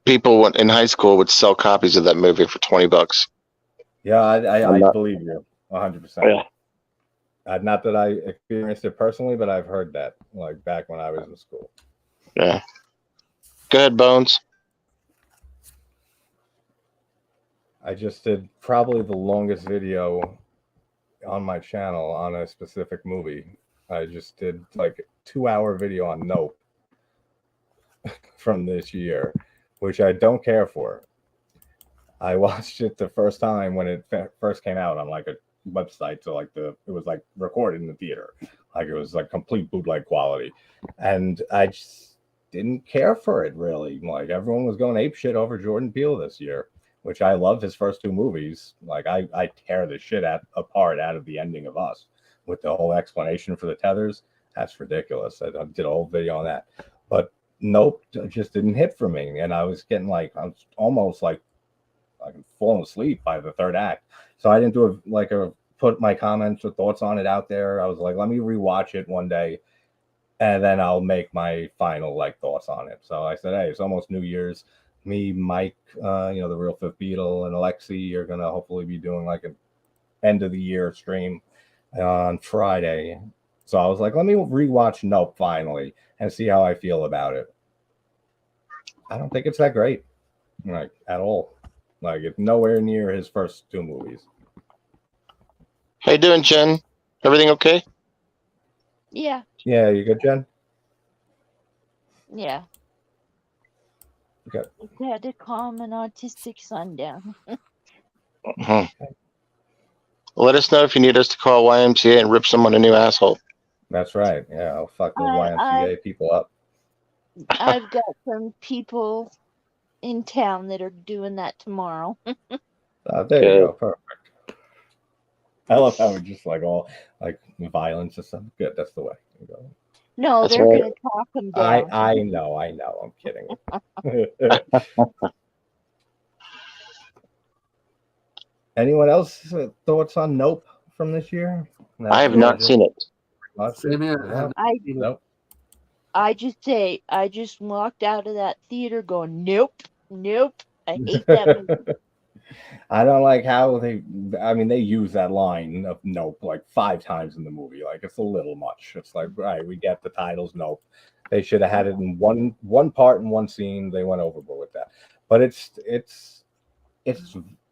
People in high school would sell copies of that movie for $20. Yeah, I believe you 100%. Yeah. Not that I experienced it personally, but I've heard that like back when I was in school. Yeah. Go ahead, Bones. I just did probably the longest video on my channel on a specific movie. I just did like a 2-hour video on Nope from this year, which I don't care for. I watched it the first time when it first came out on like a website, so like it was like recorded in the theater, like it was like complete bootleg quality, and I just didn't care for it really. Like everyone was going ape shit over Jordan Peele this year, which I love his first 2 movies. Like I tear the shit apart out of the ending of Us with the whole explanation for the tethers. That's ridiculous. I did a whole video on that, but Nope just didn't hit for me, and I was almost like falling asleep by the 3rd act. So I didn't put my comments or thoughts on it out there. I was like, let me rewatch it one day, and then I'll make my final thoughts on it. So I said, hey, it's almost New Year's. Me, Mike, the Real Fifth Beatle, and Alexi are gonna hopefully be doing like an end of the year stream on Friday. So I was like, let me rewatch Nope finally and see how I feel about it. I don't think it's that great, like at all. Like it's nowhere near his first 2 movies. How you doing, Jen? Everything okay? Yeah. Yeah, you good, Jen? Yeah. Okay. Had to calm an autistic son down. Let us know if you need us to call YMCA and rip someone a new asshole. That's right. Yeah, I'll fuck those YMCA people up. I've got some people in town that are doing that tomorrow. There you go. Perfect. I love how it's just like all like violence and stuff. Good, that's the way. No, That's they're right. gonna talk them down. I know. I'm kidding. Anyone else thoughts on Nope from this year? I have not seen it. Same here. I have I Nope. I just walked out of that theater going, nope. I hate that movie. I don't like how they use that line of Nope like 5 times in the movie. Like, it's a little much. It's like, right, we get the titles Nope. They should have had it in one part in one scene. They went overboard with that. But it's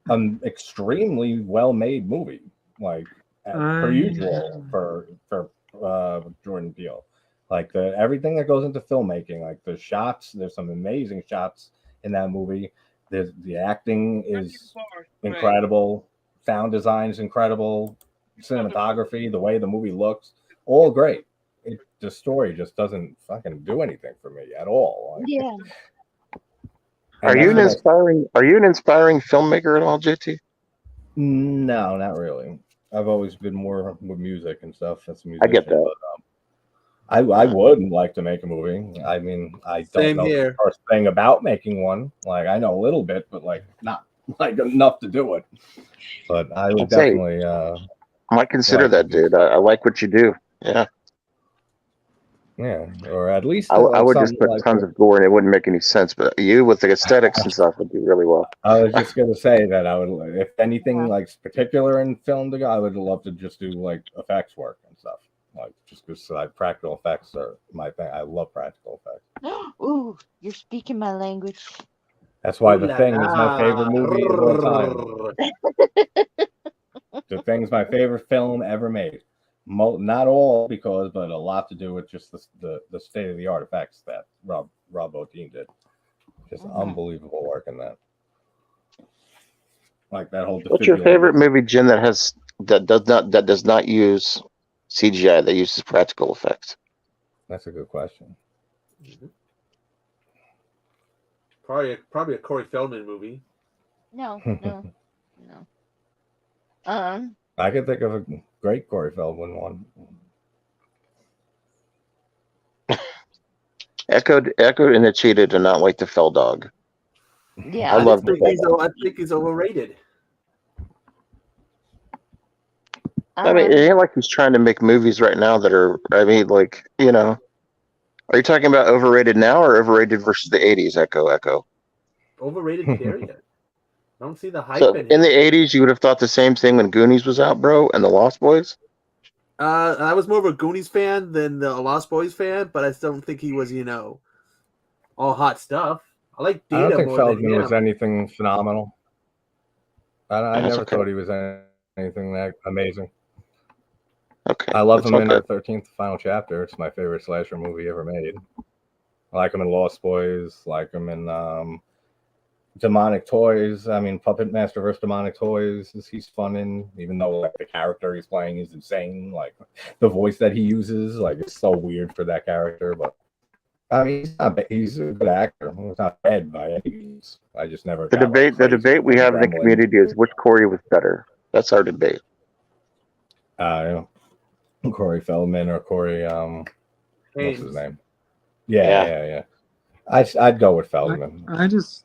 an extremely well made movie, like per usual for Jordan Peele. Like everything that goes into filmmaking, like the shots, there's some amazing shots in that movie. The acting is incredible, sound design is incredible, cinematography, the way the movie looks, all great. The story just doesn't fucking do anything for me at all. Like, Yeah. Are you an inspiring filmmaker at all, JT? No, not really. I've always been more with music and stuff. That's a musician. I get that. But, I would like to make a movie. I mean, I don't know the first thing about making one. Like, I know a little bit, but like not like enough to do it. But I would definitely. I might consider that, dude. I like what you do. Yeah. Yeah, or at least I would just put tons of gore, and it wouldn't make any sense. But you, with the aesthetics and stuff, would do really well. I was just gonna say that I would, if anything like particular in film to go, I would love to just do like effects work and stuff. Like, just because practical effects are my thing. I love practical effects. Ooh, you're speaking my language. That's why The Thing is my favorite movie of all time. The Thing's my favorite film ever made. Not all but a lot to do with just the state of the art effects that Rob Bottin did. Just unbelievable work in that. Like that whole. What's your favorite movie, Jim, that does not use CGI, that uses practical effects? That's a good question. Probably a Corey Feldman movie. No. I can think of a great Corey Feldman one. Echo and the Cheetah do not like the Fell Dog. Yeah, I think he's overrated. I mean, it ain't like he's trying to make movies right now that are. I mean, like, you know, are you talking about overrated now or overrated versus the '80s? Echo. Overrated, period. I don't see the hype in the '80s, you would have thought the same thing when Goonies was out, bro, and the Lost Boys. I was more of a Goonies fan than the Lost Boys fan, but I still don't think he was, all hot stuff. I like Data. I don't think more Feldman than was anything phenomenal. I never thought he was anything that amazing. Okay. I love him in the 13th Final Chapter. It's my favorite slasher movie ever made. I like him in Lost Boys. Like him in Demonic Toys. I mean, Puppet Master vs. Demonic Toys. He's fun in, even though like the character he's playing is insane. Like the voice that he uses, like it's so weird for that character. But I mean, he's a good actor. He's not bad by any means. I just never. The debate we have in the community is which Corey was better. That's our debate. Corey Feldman or Corey what's his name? Yeah. I'd go with Feldman. I just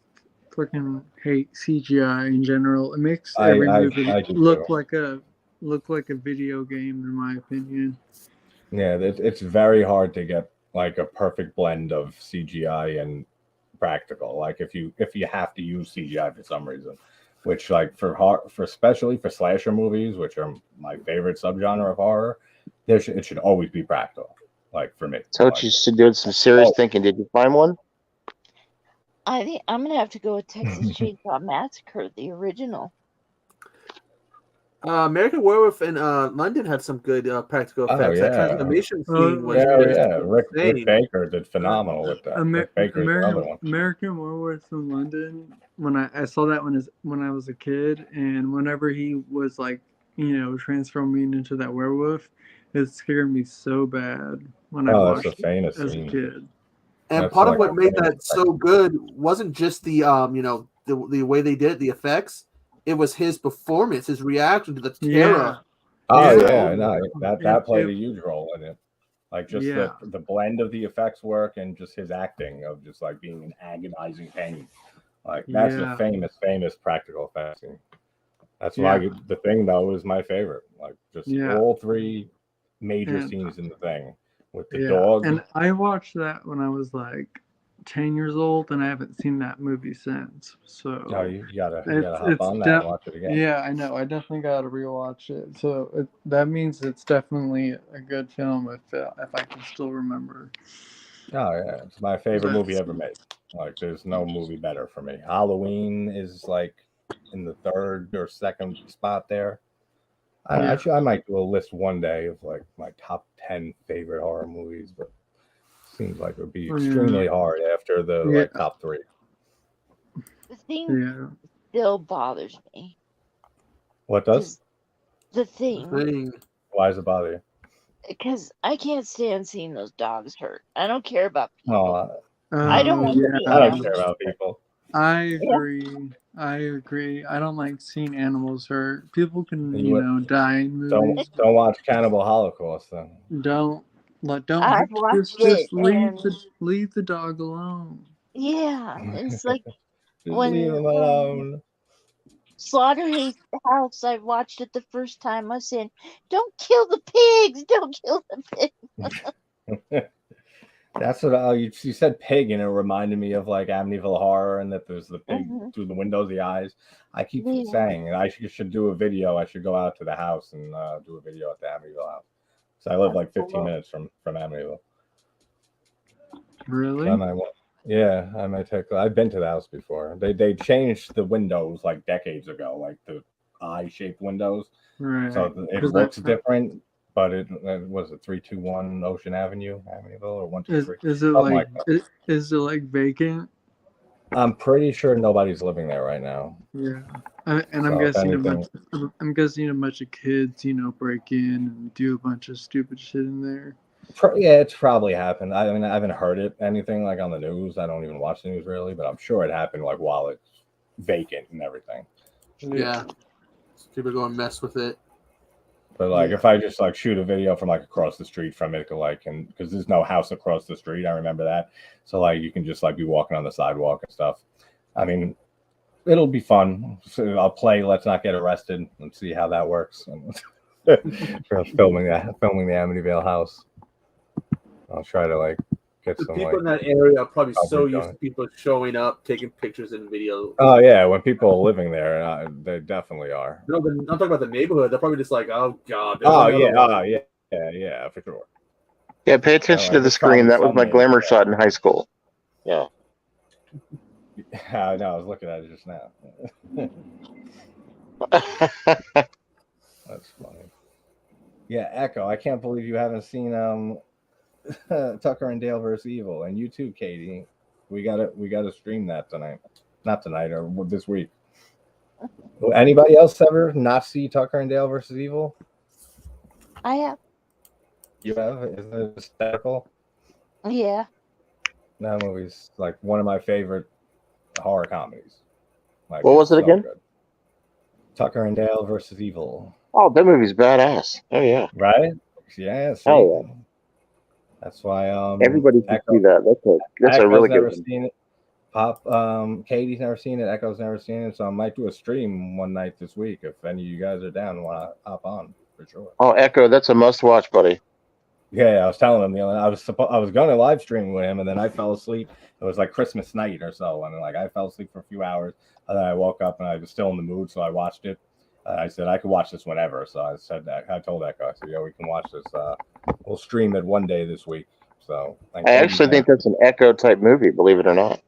fucking hate CGI in general. It makes every movie look like a video game, in my opinion. Yeah, it's very hard to get like a perfect blend of CGI and practical. Like if you have to use CGI for some reason, which like for especially for slasher movies, which are my favorite subgenre of horror, it should always be practical. Like for me. So you should do some serious thinking. Did you find one? I think I'm gonna have to go with Texas Chainsaw Massacre, the original. American Werewolf in London had some good practical effects. Yeah. That transformation scene was Rick Baker did phenomenal with that. American Werewolf in London. When I saw that when I was a kid, and whenever he was like, transforming into that werewolf, it scared me so bad when I watched it as a kid. And part of what made that so good wasn't just the the way they did it, the effects. It was his performance, his reaction to the terror Oh Yeah. yeah, no, It, that played a it, huge role in it. Like just yeah. the blend of the effects work and just his acting of just like being in agonizing pain. Like that's a Yeah. famous practical effects scene. That's why Yeah. the Thing though is my favorite. Like just Yeah. all three major And scenes in the Thing with the yeah. dog. And I watched that when I was like 10 years old, and I haven't seen that movie since. Oh, So you gotta hop it's on that and watch it again. yeah, I know. I definitely got to rewatch it. So that means it's definitely a good film if I can still remember. Oh yeah, it's my favorite But movie ever made. Like there's no movie better for me. Halloween is like in the third or second spot there. yeah. I might do a list one day of like my top 10 favorite horror movies, but seems like it would be extremely hard after the Yeah. like top 3. The Thing Yeah. still bothers me. What does? The Thing. Why does it bother you? Because I can't stand seeing those dogs hurt. I don't care about people. Oh, I don't like Yeah. seeing I don't animals care about hurt. people. I Yeah. agree. I don't like seeing animals hurt. People can, You die in don't movies. watch Cannibal Holocaust then. Don't I've hurt. watched Just it, and leave the dog alone. yeah, it's like Just leave him when alone. Slaughterhouse, I watched it the first time. I was saying, "Don't kill the pigs! Don't kill the pigs!" That's what you said pig, and it reminded me of like Amityville Horror, and that there's the pig through the windows, the eyes. I keep saying, and I should do a video. I should go out to the house and do a video at the Amityville house. So I live like 15 minutes from Amityville. Really? So I might take. I've been to the house before. They changed the windows like decades ago, like the eye-shaped windows. Right. So it looks different. But it was it 321 Ocean Avenue, Amityville, or 123. Is it like is it like vacant? I'm pretty sure nobody's living there right now. Yeah, I'm guessing I'm guessing a bunch of kids, break in and do a bunch of stupid shit in there. Yeah, it's probably happened. I mean, I haven't heard anything like on the news. I don't even watch the news really, but I'm sure it happened like while it's vacant and everything. Yeah, people go and mess with it. But like, if I just like shoot a video from like across the street from it, like, and because there's no house across the street, I remember that. So like, you can just like be walking on the sidewalk and stuff. I mean, it'll be fun. So I'll play Let's Not Get Arrested and see how that works. For filming the Amityville house, I'll try to like get the some. People like, in that area are probably so done. used to people showing up, taking pictures and videos. Oh yeah, when people are living there, they definitely are. No, I'm talking about the neighborhood. They're probably just like, oh god. Oh yeah, yeah, for sure. Yeah, pay attention to the screen. That was my glamour shot in high school. Yeah. I know. I was looking at it just now. That's funny. Yeah, Echo. I can't believe you haven't seen Tucker and Dale vs. Evil, and you too, Katie. We gotta stream that tonight. Not tonight, or this week. Will anybody else ever not see Tucker and Dale vs. Evil? I have. You have? Isn't it hysterical? Yeah. That movie's like one of my favorite horror comedies. Like, what was it again? Good. Tucker and Dale versus Evil. Oh, that movie's badass. Oh yeah. Right? Yeah. See? Oh yeah. That's why everybody can see that. That's a really good one. Seen it. Katie's never seen it. Echo's never seen it. So I might do a stream one night this week if any of you guys are down and want to hop on for sure. Oh, Echo, that's a must-watch, buddy. Yeah, I was telling him the other night, I was going to live stream with him, and then I fell asleep. It was like Christmas night or so, and like I fell asleep for a few hours, and then I woke up and I was still in the mood, so I watched it. I said I could watch this whenever, so I said that. I told Echo, I said, "Yeah, we can watch this. We'll stream it one day this week." So I actually think that's an Echo type movie, believe it or not.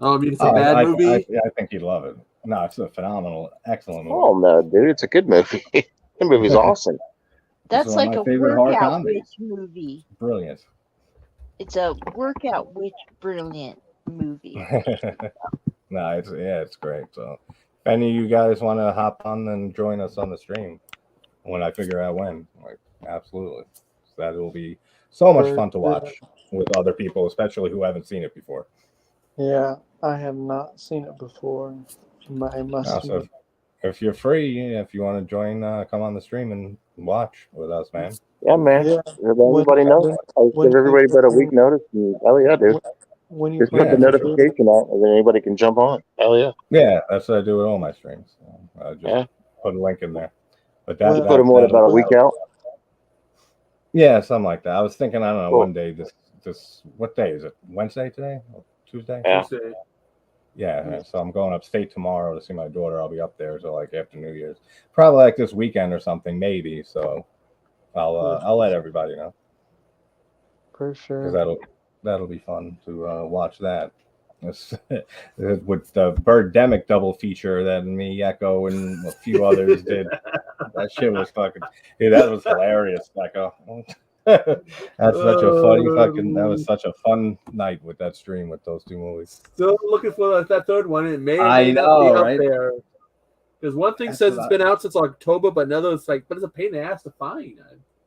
Oh, I mean, it's a bad movie. I think you'd love it. No, it's a phenomenal, excellent movie. Oh no, dude, it's a good movie. That movie's awesome. That's like a workout witch movie. Brilliant. It's a workout witch brilliant movie. No, it's great. So if any of you guys want to hop on and join us on the stream when I figure out when, like absolutely. So that will be so much fun to watch with other people, especially who haven't seen it before. Yeah, I have not seen it before. if you're free, if you want to join, come on the stream and watch with us, man. Yeah, man. Yeah. Let everybody know. I'll give everybody about a week notice. And, hell yeah, dude. When you Just put the for sure. notification out, and then anybody can jump on. Hell yeah. Yeah, that's what I do with all my streams. I just Yeah. put a link in there. But Well, Put them what, about a week out? Yeah, something like that. I was thinking, I don't know, Cool. one day this what day is it? Wednesday today? Or Tuesday? Yeah. Tuesday. Yeah, so I'm going upstate tomorrow to see my daughter. I'll be up there, so like after New Year's, probably like this weekend or something, maybe. So I'll let everybody know for because sure. that'll be fun to watch that. With the Birdemic double feature that me, Echo, and a few others did. That shit was fucking, dude. That was hilarious, Echo. That's such a funny fucking. That was such a fun night with that stream with those two movies. Still looking for that third one. It may or I may not know, be right? up there. Because one thing That's says what it's been out since October, but another it's like, but it's a pain in the ass to find.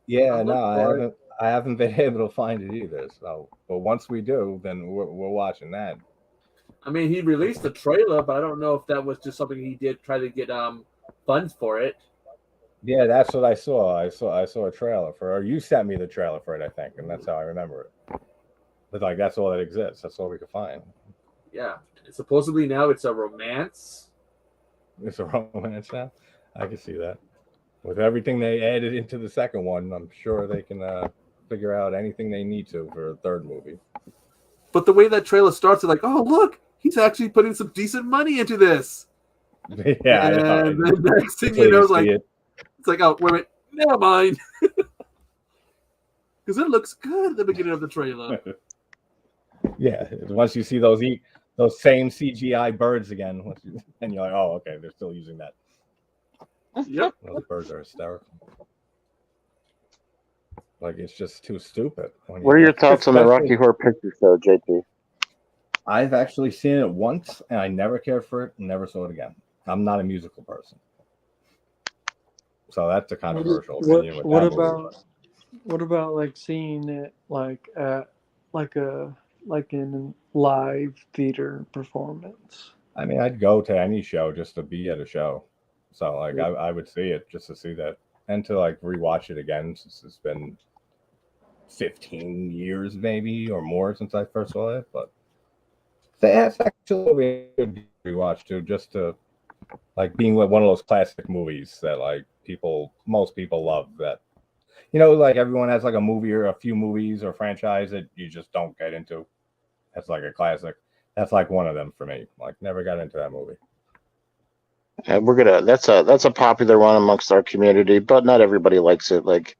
Yeah, I'm no, looking for I haven't been able to find it either. So, but once we do, then we're watching that. I mean, he released the trailer, but I don't know if that was just something he did try to get funds for it. Yeah, that's what I saw. I saw a trailer for, or you sent me the trailer for it, I think, and that's how I remember it. But like, that's all that exists. That's all we could find. Yeah, supposedly now it's a romance. It's a romance now. I can see that. With everything they added into the second one, I'm sure they can figure out anything they need to for a third movie. But the way that trailer starts, it's like, oh look, he's actually putting some decent money into this. Yeah, and I know. Right? the next thing you know, it's like, it's like, oh wait a minute, never mind, because it looks good at the beginning of the trailer. Yeah, once you see those same CGI birds again, and you're like, oh, okay, they're still using that. Yep. Those birds are hysterical. Like, it's just too stupid. What are your thoughts on the Rocky Horror Picture Show, JP? I've actually seen it once, and I never cared for it and never saw it again. I'm not a musical person. So that's a controversial opinion. What about like seeing it like at like in a live theater performance? I mean, I'd go to any show just to be at a show. So like I would see it just to see that and to like rewatch it again since it's been 15 years maybe or more since I first saw it. But that's actually a good rewatch too, just to like being like one of those classic movies that like most people love, that like everyone has like a movie or a few movies or franchise that you just don't get into. That's like a classic. That's like one of them for me. Like, never got into that movie. Yeah, that's a popular one amongst our community, but not everybody likes it. Like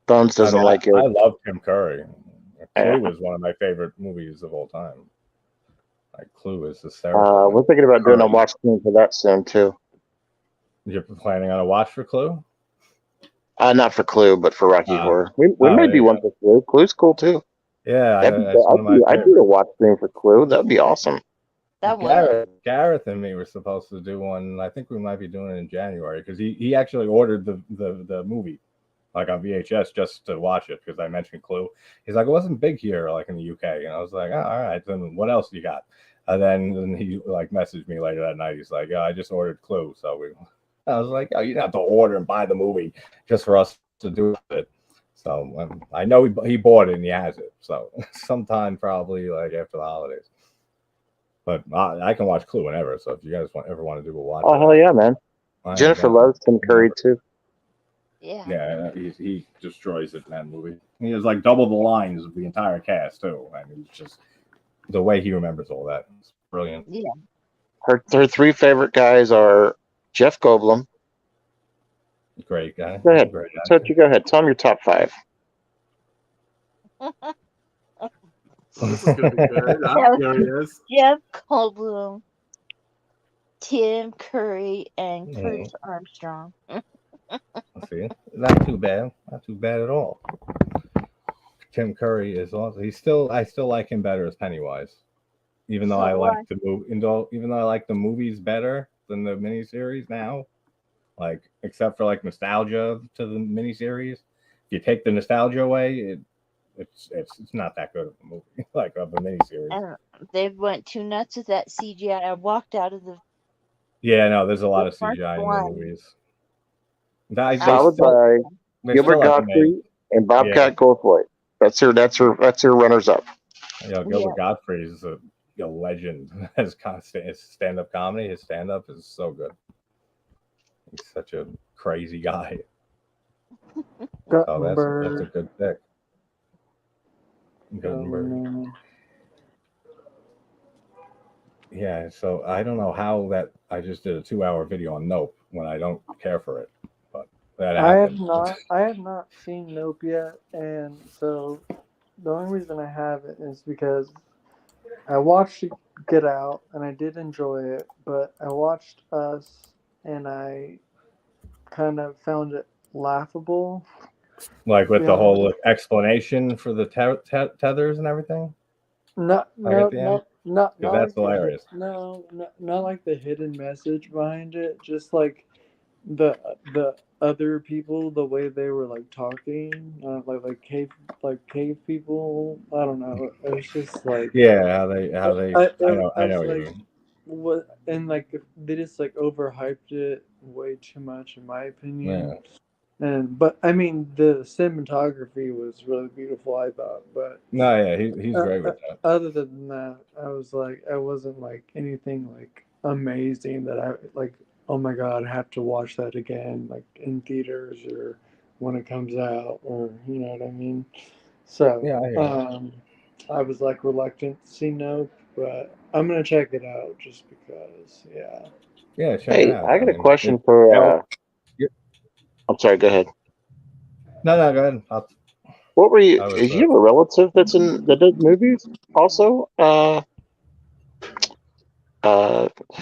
Bones doesn't like it. I love Tim Curry. Clue is one of my favorite movies of all time. Like, Clue is hysterical. We're thinking about doing a watch stream for that soon too. You're planning on a watch for Clue? Not for Clue, but for Rocky Horror. We may do one for Clue. Clue's cool too. Yeah, I'd do a watch stream for Clue. That'd be awesome. Gareth and me were supposed to do one. I think we might be doing it in January because he actually ordered the movie like on VHS just to watch it because I mentioned Clue. He's like, it wasn't big here like in the UK, and I was like, oh, all right, then what else you got? And then he like messaged me later that night. He's like, yeah, I just ordered Clue. So I was like, oh, you don't have to order and buy the movie just for us to do it. So I know he bought it and he has it. So sometime probably like after the holidays. But I can watch Clue whenever. So if you guys ever want to do a watch, oh hell yeah, man! Jennifer loves Tim Curry too. Yeah. Yeah, he destroys it in that movie. He has like double the lines of the entire cast too, and it's just the way he remembers all that. It's brilliant. Yeah. Her three favorite guys are Jeff Goldblum. Great guy. Go ahead. So you go ahead. Tell them your top five. This is gonna be good. I'm curious. Jeff Goldblum, Tim Curry, and Kurt Armstrong. See, not too bad. Not too bad at all. Tim Curry is awesome. I still like him better as Pennywise, even though I like the movie. Even though I like the movies better than the miniseries now, like except for like nostalgia to the miniseries. If you take the nostalgia away, it's not that good of a movie, like of a miniseries. They went too nuts with that CGI. I walked out of Yeah, no, there's a lot of The first CGI in the one. movies. Solid by They Gilbert still have to make. Godfrey and Bobcat Goldthwait. That's your runners up. Gilbert Godfrey is a legend as stand-up comedy. His stand-up is so good. He's such a crazy guy. So that's a good pick. Gutenberg. Yeah, so I don't know how that I just did a 2-hour video on Nope when I don't care for it, but that happened. I have not seen Nope yet, and so the only reason I haven't is because I watched Get Out and I did enjoy it, but I watched Us and I kind of found it laughable. Like with the whole explanation for the tethers and everything. Not that's like hilarious. Not like the hidden message behind it. Just like the other people, the way they were like talking, like cave people. I don't know. It was just like how they. I know what you mean. What and like they just like overhyped it way too much, in my opinion. Yeah. But I mean, the cinematography was really beautiful, I thought. But no, yeah, he's great with that. Other than that, I wasn't like anything like amazing that I like. Oh my god, I have to watch that again, like in theaters or when it comes out, or you know what I mean. So yeah, I was like reluctant to see Nope, but I'm gonna check it out just because. Yeah. Yeah, check it out. I got a question for. I'm sorry. Go ahead. No, go ahead. What were you? Do you have a relative that does movies also?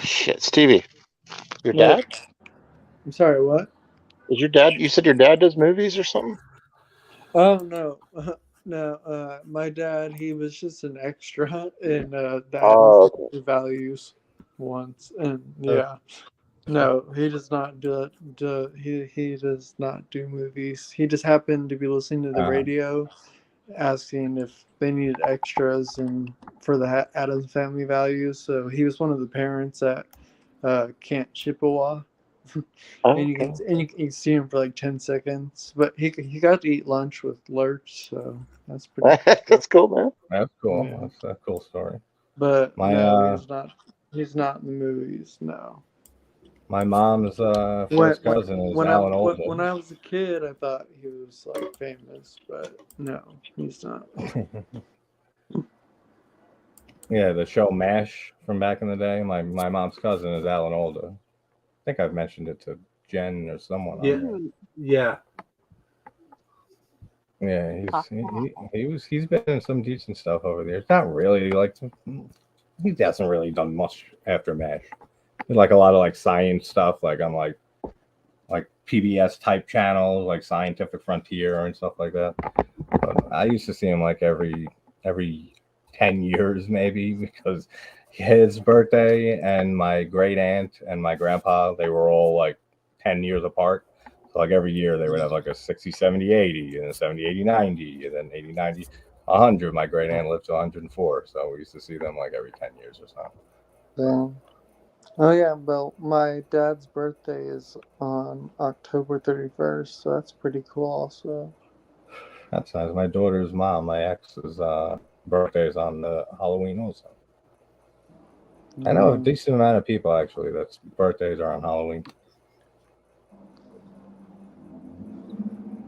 Shit, Stevie. Your dad? I'm sorry. What? Is your dad? You said your dad does movies or something? Oh no. No, my dad, he was just an extra in the Addams Values once, and yeah, no, he does not he does not do movies. He just happened to be listening to the radio, asking if they needed extras and for the Addams Family Values. So he was one of the parents at Camp Chippewa. And you can see him for like 10 seconds, but he got to eat lunch with Lurch, so that's pretty. That's cool, man. That's cool. Yeah. That's a cool story. But no, he's not in the movies. No. My mom's first cousin is Alan Olden. When I was a kid, I thought he was like famous, but no, he's not. Yeah, the show MASH from back in the day. My mom's cousin is Alan Olden. I think I've mentioned it to Jen or someone. Yeah. Yeah, he's been in some decent stuff over there. It's not really like he hasn't really done much after MASH. Like a lot of like science stuff, like on like PBS type channels, like Scientific Frontier and stuff like that. But I used to see him like every 10 years maybe, because his birthday and my great aunt and my grandpa, they were all like 10 years apart. So like every year they would have like a 60, 70, 80, and a 70, 80, 90, and then 80, 90, 100. My great aunt lived to 104. So we used to see them like every 10 years or so. Oh yeah, well, my dad's birthday is on October 31st, so that's pretty cool also. That's nice. My daughter's mom, my ex's birthday is on Halloween also. I know a decent amount of people actually that's birthdays are on Halloween.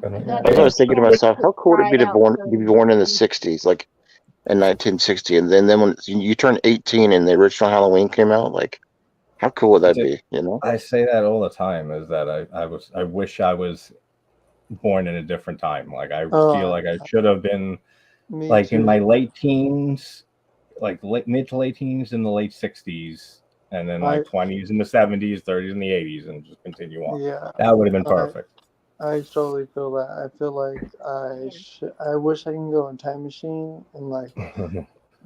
I was thinking to myself, how cool would it be to be born in the 60s, like in 1960, and then when you turn 18 and the original Halloween came out, like how cool would that be? You know, I say that all the time. Is that I wish I was born in a different time. Like I feel like I should have been like in my late teens, like mid to late teens in the late 60s, and then like 20s in the 70s, 30s in the 80s, and just continue on. Yeah, that would have been perfect. I totally feel that. I feel like I wish I can go in time machine and like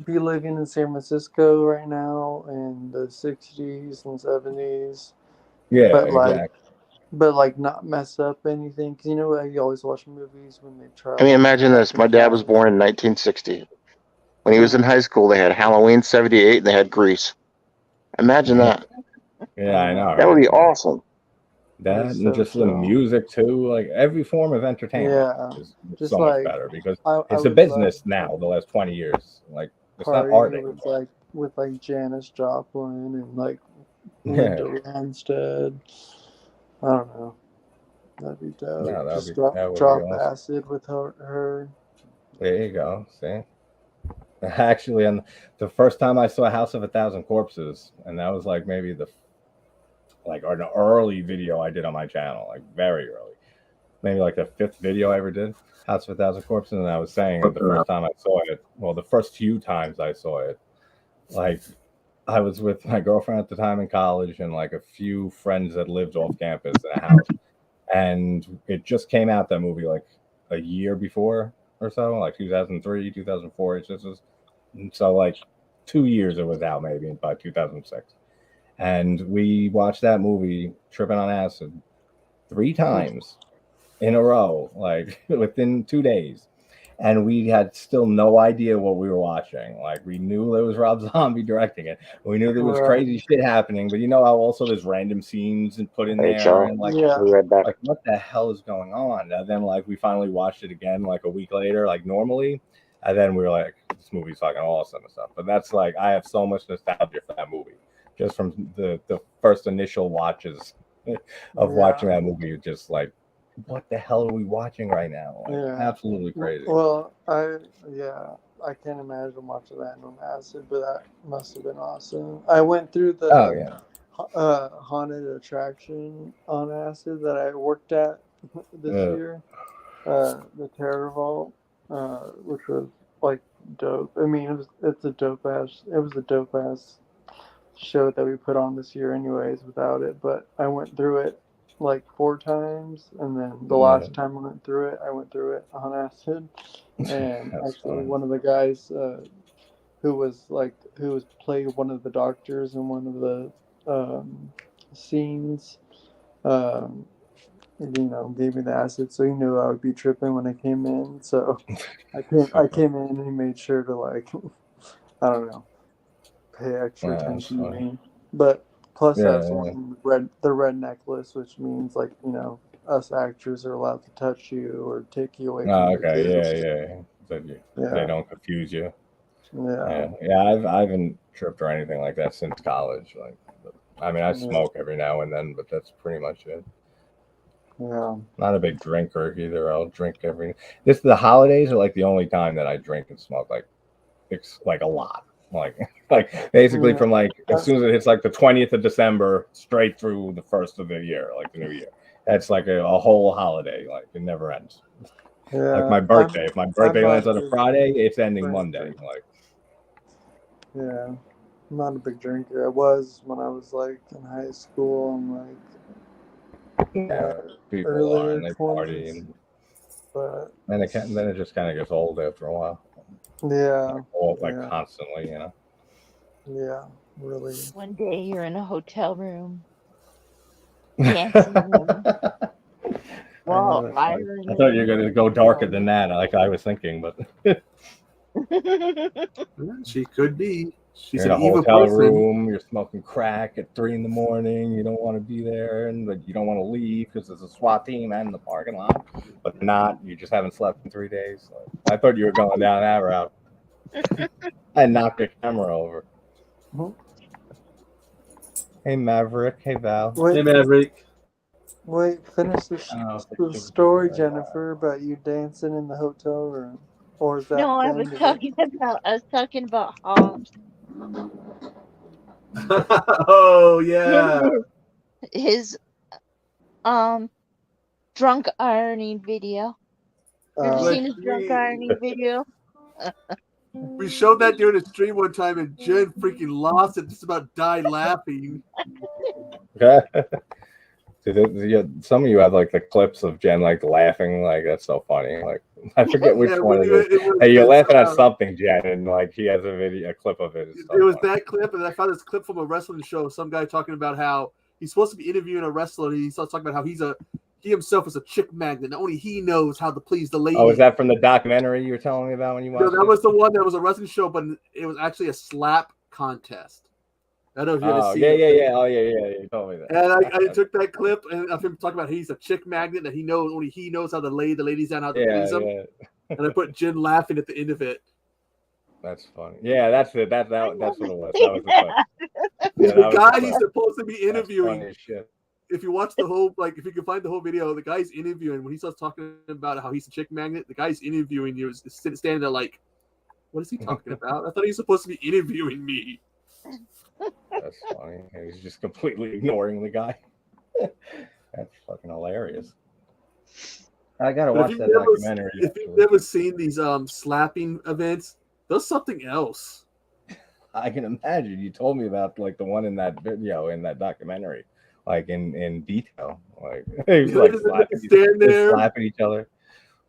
be living in San Francisco right now in the 60s and 70s. Yeah, but exactly. But like not mess up anything, because you know you always watch movies when they try. I mean, imagine this: my dad was born in 1960. When he was in high school, they had Halloween '78 and they had Grease. Imagine that. Yeah, I know. That would Right? be awesome. That That's and so just the chill. music too, like every form of entertainment Yeah, is just so much like better because I it's a would love business now. The last 20 years, like it's not art party anymore. with like Janis Joplin and like Yeah, Linda Ronstadt. I don't know. That'd be dope. no, Just that would be drop awesome. acid with her. There you go. See, actually, and the first time I saw House of a Thousand Corpses, and that was like maybe an early video I did on my channel, like very early, maybe like the 5th video I ever did, House of a Thousand Corpses. And I was saying the first time I saw it, well, the first few times I saw it, like I was with my girlfriend at the time in college and like a few friends that lived off campus in a house. And it just came out, that movie, like a year before or so, like 2003, 2004. It's just so like 2 years it was out, maybe by 2006. And we watched that movie, tripping on acid, 3 times in a row, like within 2 days. And we had still no idea what we were watching. Like we knew it was Rob Zombie directing it. We knew there was Right. crazy shit happening, but you know how also there's random scenes and put in there HR. and like Yeah. We read that. like what the hell is going on? And then like we finally watched it again like a week later, like normally, and then we were like, this movie's fucking awesome and stuff. But that's like I have so much nostalgia for that movie, just from the first initial watches of watching that movie. Just like, what the hell are we watching right now? Like, Yeah. absolutely crazy. Well, I can't imagine watching that on acid, but that must have been awesome. I went through the haunted attraction on acid that I worked at this year, the Terror Vault, which was like dope. I mean, it was a dope ass show that we put on this year, anyways. Without it, but I went through it like 4 times, and then the last time I went through it on acid. And actually, one of the guys who was played one of the doctors in one of the scenes, gave me the acid, so he knew I would be tripping when I came in. So I came in, and he made sure to like, I don't know, pay extra attention to me. But plus, I was wearing the red necklace, which means like us actors are allowed to touch you or take you away from your kids. They don't confuse you. Yeah. I haven't tripped or anything like that since college. Like, I mean, I smoke every now and then, but that's pretty much it. Yeah. Not a big drinker either. I'll drink the holidays are like the only time that I drink and smoke like a lot. Like basically from like as soon as it hits like the 20th of December straight through the 1st of the year, like the new year. That's like a whole holiday. Like it never ends. Yeah. Like my birthday. If my birthday lands on a Friday, it's ending Monday. Like. Yeah. I'm not a big drinker. I was when I was like in high school and like People are and they party and then it just kind of gets old after a while. Yeah. Constantly, Yeah, really. One day you're in a hotel room dancing. Well, I thought you were going to go darker than that, like I was thinking, but she could be. She's in an a evil hotel person. room. You're smoking crack at 3 a.m. You don't want to be there, but you don't want to leave because there's a SWAT team in the parking lot. But not. You just haven't slept in 3 days. Like, I thought you were going down that route. I knocked your camera over. Hey Maverick. Hey Val. Hey Maverick. Wait, finish the story, Jennifer, about you dancing in the hotel room. Or is that no, I was talking about Hobbs. Oh yeah. His drunk ironing video. Have you seen his drunk ironing video? We showed that during a stream one time, and Jen freaking lost it, just about died laughing. Some of you have like the clips of Jen like laughing, like that's so funny. Like I forget which one it is. Hey, you're laughing at something, Jen, and like he has a clip of it. It was that clip, and I found this clip from a wrestling show. Some guy talking about how he's supposed to be interviewing a wrestler, and he starts talking about how he himself is a chick magnet. Only he knows how to please the ladies. Oh, is that from the documentary you were telling me about when you watched? No, that was the one that was a wrestling show, but it was actually a slap contest. I don't know if you ever Oh seen yeah, it. yeah, yeah. Oh yeah, yeah. You told me that. And I took that clip and of him talking about he's a chick magnet that he knows only he knows how to lay the ladies down, how to please them. Yeah. And I put Jen laughing at the end of it. That's funny. Yeah, that's it. That's what it was. That was the clip. Yeah, The that was guy the he's clip. supposed to be That's interviewing. funny as shit. If you watch the whole, like, if you can find the whole video, the guy's interviewing when he starts talking about how he's a chick magnet. The guy's interviewing you, is standing there like, what is he talking about? I thought he was supposed to be interviewing me. That's funny. He's just completely ignoring the guy. That's fucking hilarious. I gotta But watch that documentary. If you've never seen these slapping events, there's something else. I can imagine. You told me about like the one in that video in that documentary, like in detail. Like he was like slapping each other.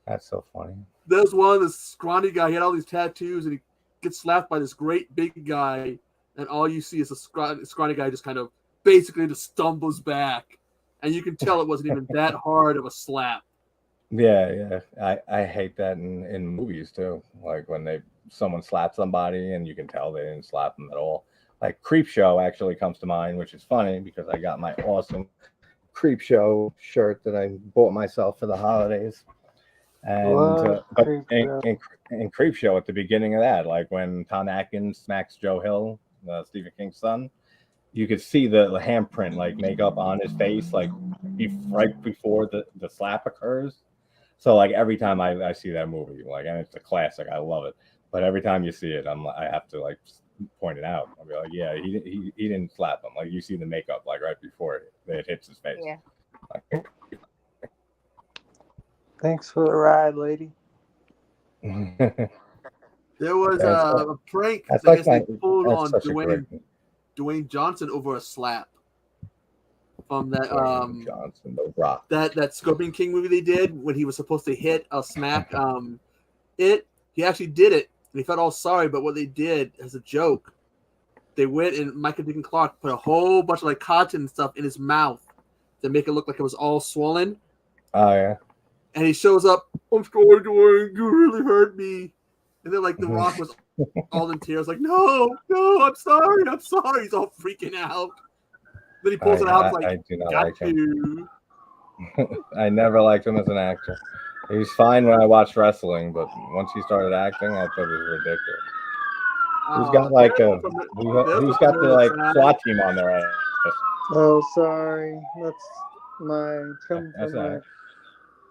That's so funny. There's one, this scrawny guy. He had all these tattoos, and he gets slapped by this great big guy, and all you see is a scrawny guy just kind of basically just stumbles back, and you can tell it wasn't even that hard of a slap. Yeah. I hate that in movies too. Like when someone slaps somebody and you can tell they didn't slap them at all. Like Creepshow actually comes to mind, which is funny because I got my awesome Creepshow shirt that I bought myself for the holidays. And in Creepshow at the beginning of that, like when Tom Atkins smacks Joe Hill, Stephen King's son, you could see the handprint like makeup on his face like right before the slap occurs. So like every time I see that movie, like, and it's a classic, I love it. But every time you see it, I have to like point it out. I'll be like, yeah, he didn't slap him. Like you see the makeup like right before it hits his face. Yeah. Like, Thanks for the ride, lady. There was a prank that's I like guess they pulled on Dwayne Johnson over a slap from that Johnson, the Rock. that Scorpion King movie they did when he was supposed to hit a smack he actually did it and he felt all sorry, but what they did as a joke, they went and Michael Deacon Clark put a whole bunch of like cotton and stuff in his mouth to make it look like it was all swollen. Oh yeah. And he shows up, I'm sorry, Dwayne, you really hurt me. And then like the Rock was all in tears, like, no, I'm sorry. He's all freaking out. Then he pulls it out, and like, I do not got like him. you. I never liked him as an actor. He was fine when I watched wrestling, but once he started acting, I thought it was ridiculous. Who's got like who's got the like SWAT team on their ass? Oh, sorry. That's my That's all right.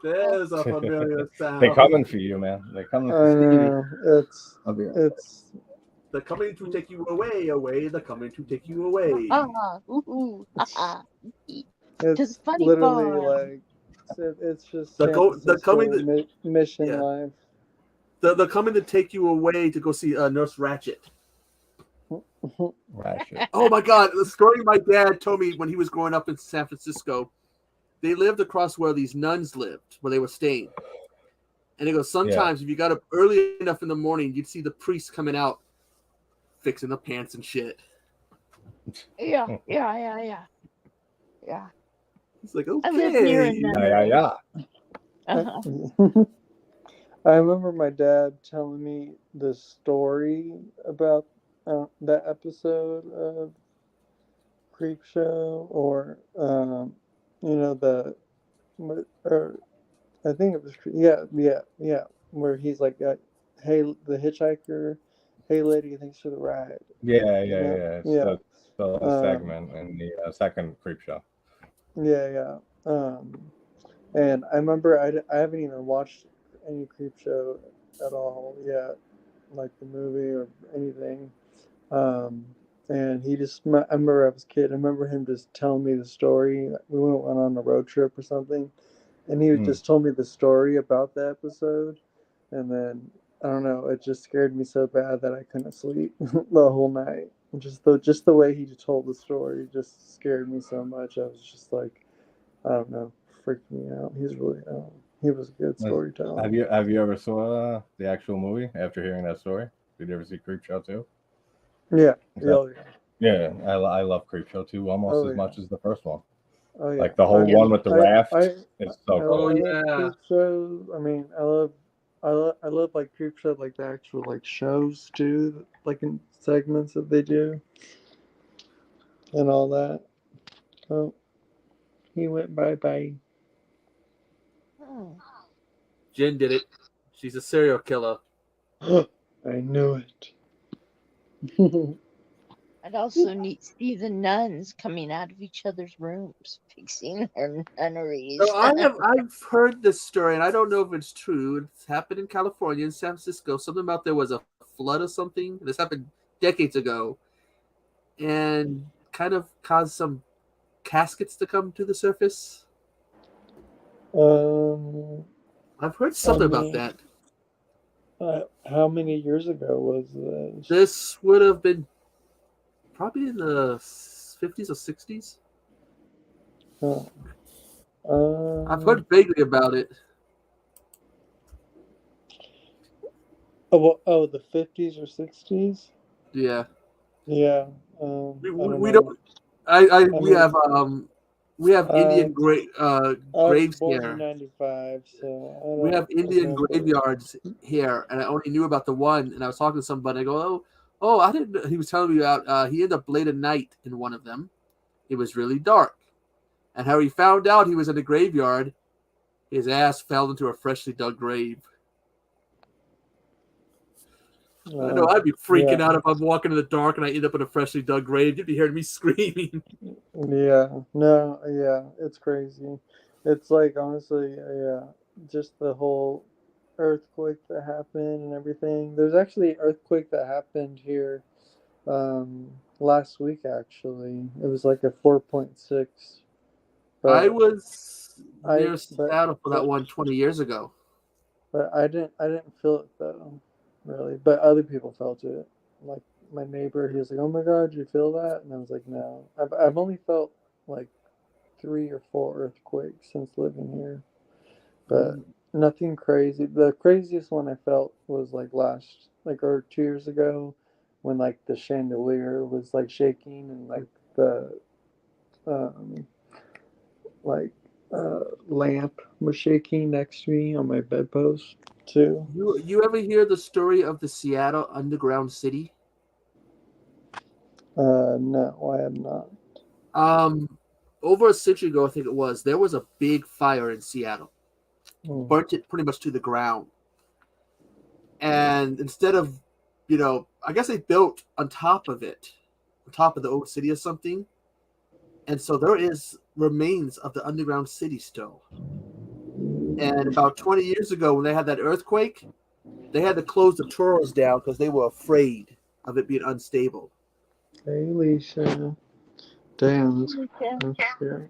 There's a familiar sound. They're coming for you, man. They're coming for you. It's they're coming to take you away. They're coming to take you away. It's funny literally part. like it's just they're coming to mission life. They're coming to take you away to go see Nurse Ratched. Ratched. Oh my God! The story my dad told me when he was growing up in San Francisco. They lived across where these nuns lived, where they were staying. And he goes, sometimes if you got up early enough in the morning, you'd see the priest coming out, fixing the pants and shit. Yeah. He's like, okay. I live near Yeah. I remember my dad telling me the story about that episode of Creepshow, or I think it was where he's like, hey, the hitchhiker, hey lady, thanks for the ride. Yeah. It's the segment in the second Creepshow. Yeah. And I remember I haven't even watched any Creepshow at all yet, like the movie or anything. And I remember I was a kid. I remember him just telling me the story. We went on a road trip or something, and he just told me the story about the episode. And then I don't know, it just scared me so bad that I couldn't sleep the whole night. Just the way he told the story just scared me so much. I was just like, I don't know, freaked me out. He was a good storyteller. Have you ever saw the actual movie after hearing that story? Did you ever see Creepshow 2? Yeah. Yeah, I love Creepshow 2 almost as much as the first one. Oh yeah. Like the whole one with the raft is so cool. Creepshow. I mean, I love like Creepshow, like the actual like shows too, like in segments that they do. and all that. Oh, he went bye-bye. Hmm. Jen did it. She's a serial killer. I knew it. I'd also see the nuns coming out of each other's rooms, fixing their nunneries. So I've heard this story, and I don't know if it's true. It's happened in California, in San Francisco. Something about there was a flood or something. This happened decades ago, and kind of caused some caskets to come to the surface. um, I've heard how something about many, that. how many years ago was this? This would have been probably in the 50s or 60s. Oh, I've heard vaguely about it. The 50s or 60s? Yeah, Yeah. I don't we know. don't. I mean, We have I Indian I was graves born in here. '95, so I We have don't Indian remember. graveyards here, and I only knew about the one. And I was talking to somebody. I go, oh, I didn't. He was telling me about. He ended up late at night in one of them. It was really dark, and how he found out he was in the graveyard. His ass fell into a freshly dug grave. I know I'd be freaking Yeah, out if I'm walking in the dark and I end up in a freshly dug grave. You'd be hearing me screaming. yeah, no, yeah, it's crazy. It's like honestly, yeah, just the whole earthquake that happened and everything. There's actually an earthquake that happened here last week actually. It was like a 4.6, I but was I near but Seattle for that but one 20 years ago. but I didn't feel it though, really. But other people felt it. Like my neighbor, he was like, "Oh my God, you feel that?" And I was like, "No, I've only felt like 3 or 4 earthquakes since living here, but nothing crazy. The craziest one I felt was like or 2 years ago, when like the chandelier was like shaking and like the um like lamp was shaking next to me on my bedpost too. You ever hear the story of the Seattle underground city? No, I have not. Um, Over a century ago, I think it was, there was a big fire in Seattle, Mm, burnt it pretty much to the ground. And instead of, I guess they built on top of it, on top of the old city or something. And so there is remains of the underground city still. And about 20 years ago, when they had that earthquake, they had to close the tours down because they were afraid of it being unstable. Hey, Lisa. Damn, Yeah, that's scary.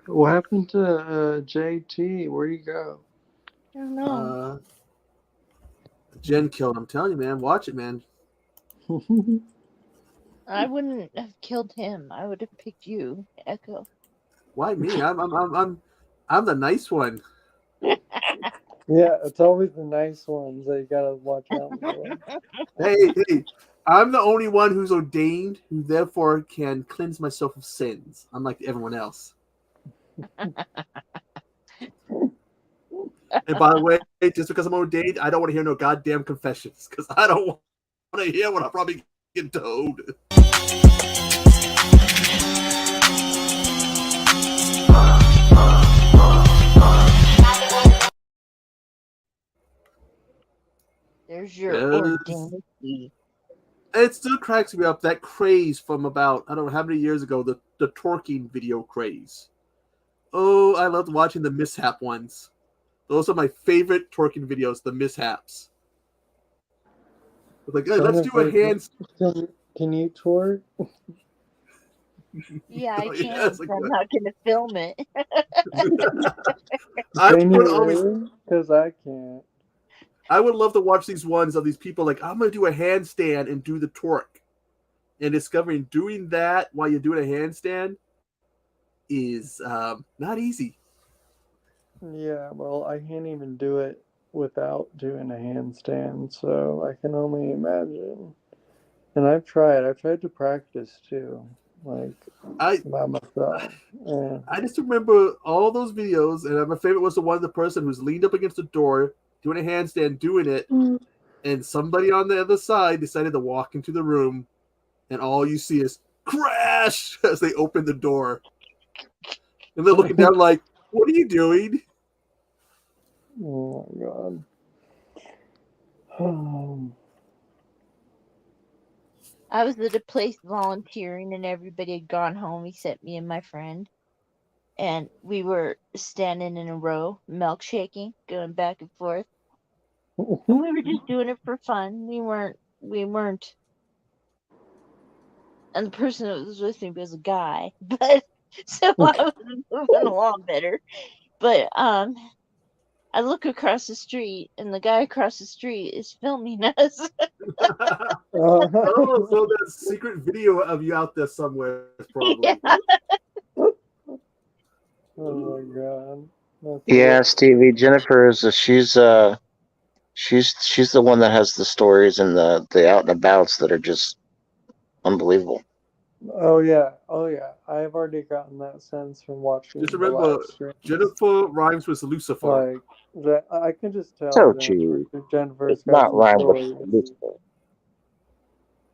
What happened to JT? Where'd he go? I don't know. Uh, Jen killed him. I'm telling you, man. Watch it, man. I wouldn't have killed him. I would have picked you, Echo. Why me? I'm the nice one. Yeah, it's always the nice ones that you gotta watch out for. Hey, I'm the only one who's ordained, who therefore can cleanse myself of sins, unlike everyone else. And by the way, just because I'm ordained, I don't want to hear no goddamn confessions, because I don't want to hear what I'm probably getting told. There's your Yes. ordained. It still cracks me up, that craze from about, I don't know how many years ago, the twerking video craze. Oh, I loved watching the mishap ones. Those are my favorite twerking videos, the mishaps. Like, hey, Son let's of do a a, hand. can you twerk? Yeah, I Oh, can, yes, but I'm not going to film it. I Can would you always, really? Because I can't. I would love to watch these ones of these people like, I'm gonna do a handstand and do the twerk, and discovering doing that while you're doing a handstand is not easy. Yeah, well, I can't even do it without doing a handstand, so I can only imagine. And I've tried to practice too, like I by myself. Yeah. I just remember all those videos, and my favorite was the one of the person who's leaned up against the door doing a handstand, doing it, and somebody on the other side decided to walk into the room and all you see is crash as they open the door. And they're looking down like, what are you doing? Oh my god. I was at a place volunteering, and everybody had gone home except me and my friend. And we were standing in a row, milkshaking, going back and forth. And we were just doing it for fun. We weren't. And the person that was with me was a guy, but so I was moving along better. But I look across the street, and the guy across the street is filming us. Oh, so there's a secret video of you out there somewhere, probably. Yeah. Oh my god. That's Yeah, what- Stevie. Jennifer is she's the one that has the stories and the out and abouts that are just unbelievable. Oh yeah. I've already gotten that sense from watching Just the remember, live streams. Jennifer rhymes with Lucifer. Like that, I can just tell So that cheap. Jennifer's It's got not some rhyme stories. with.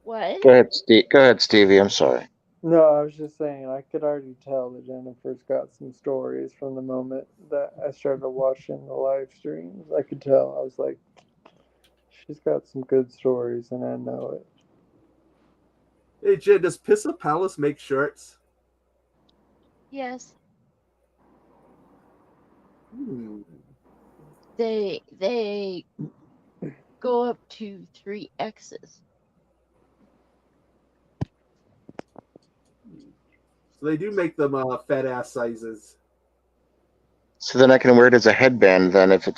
What? Go ahead, Steve. Go ahead, Stevie. I'm sorry. No, I was just saying I could already tell that Jennifer's got some stories from the moment that I started watching the live streams. I could tell. I was like, she's got some good stories, and I know it. Hey, Jen, does Pissa Palace make shirts? Yes. They go up to 3Xs. So they do make them fat ass sizes. So then I can wear it as a headband. Then if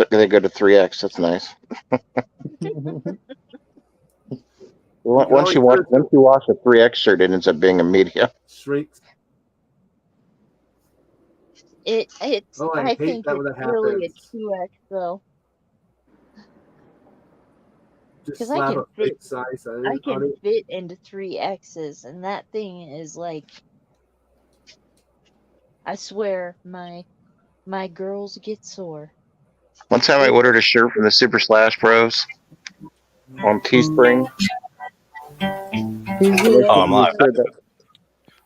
they go to 3X, that's nice. Once you wash a 3X shirt, it ends up being a medium. Shrinks. It's. Oh, I hate think that when it's that really a happens. 2X though, Just because I slap can a fit. fake size on I it. can fit into 3Xs, and that thing is like. I swear, my girls get sore. One time I ordered a shirt from the Super Slash Bros on Teespring. Oh, I'm live.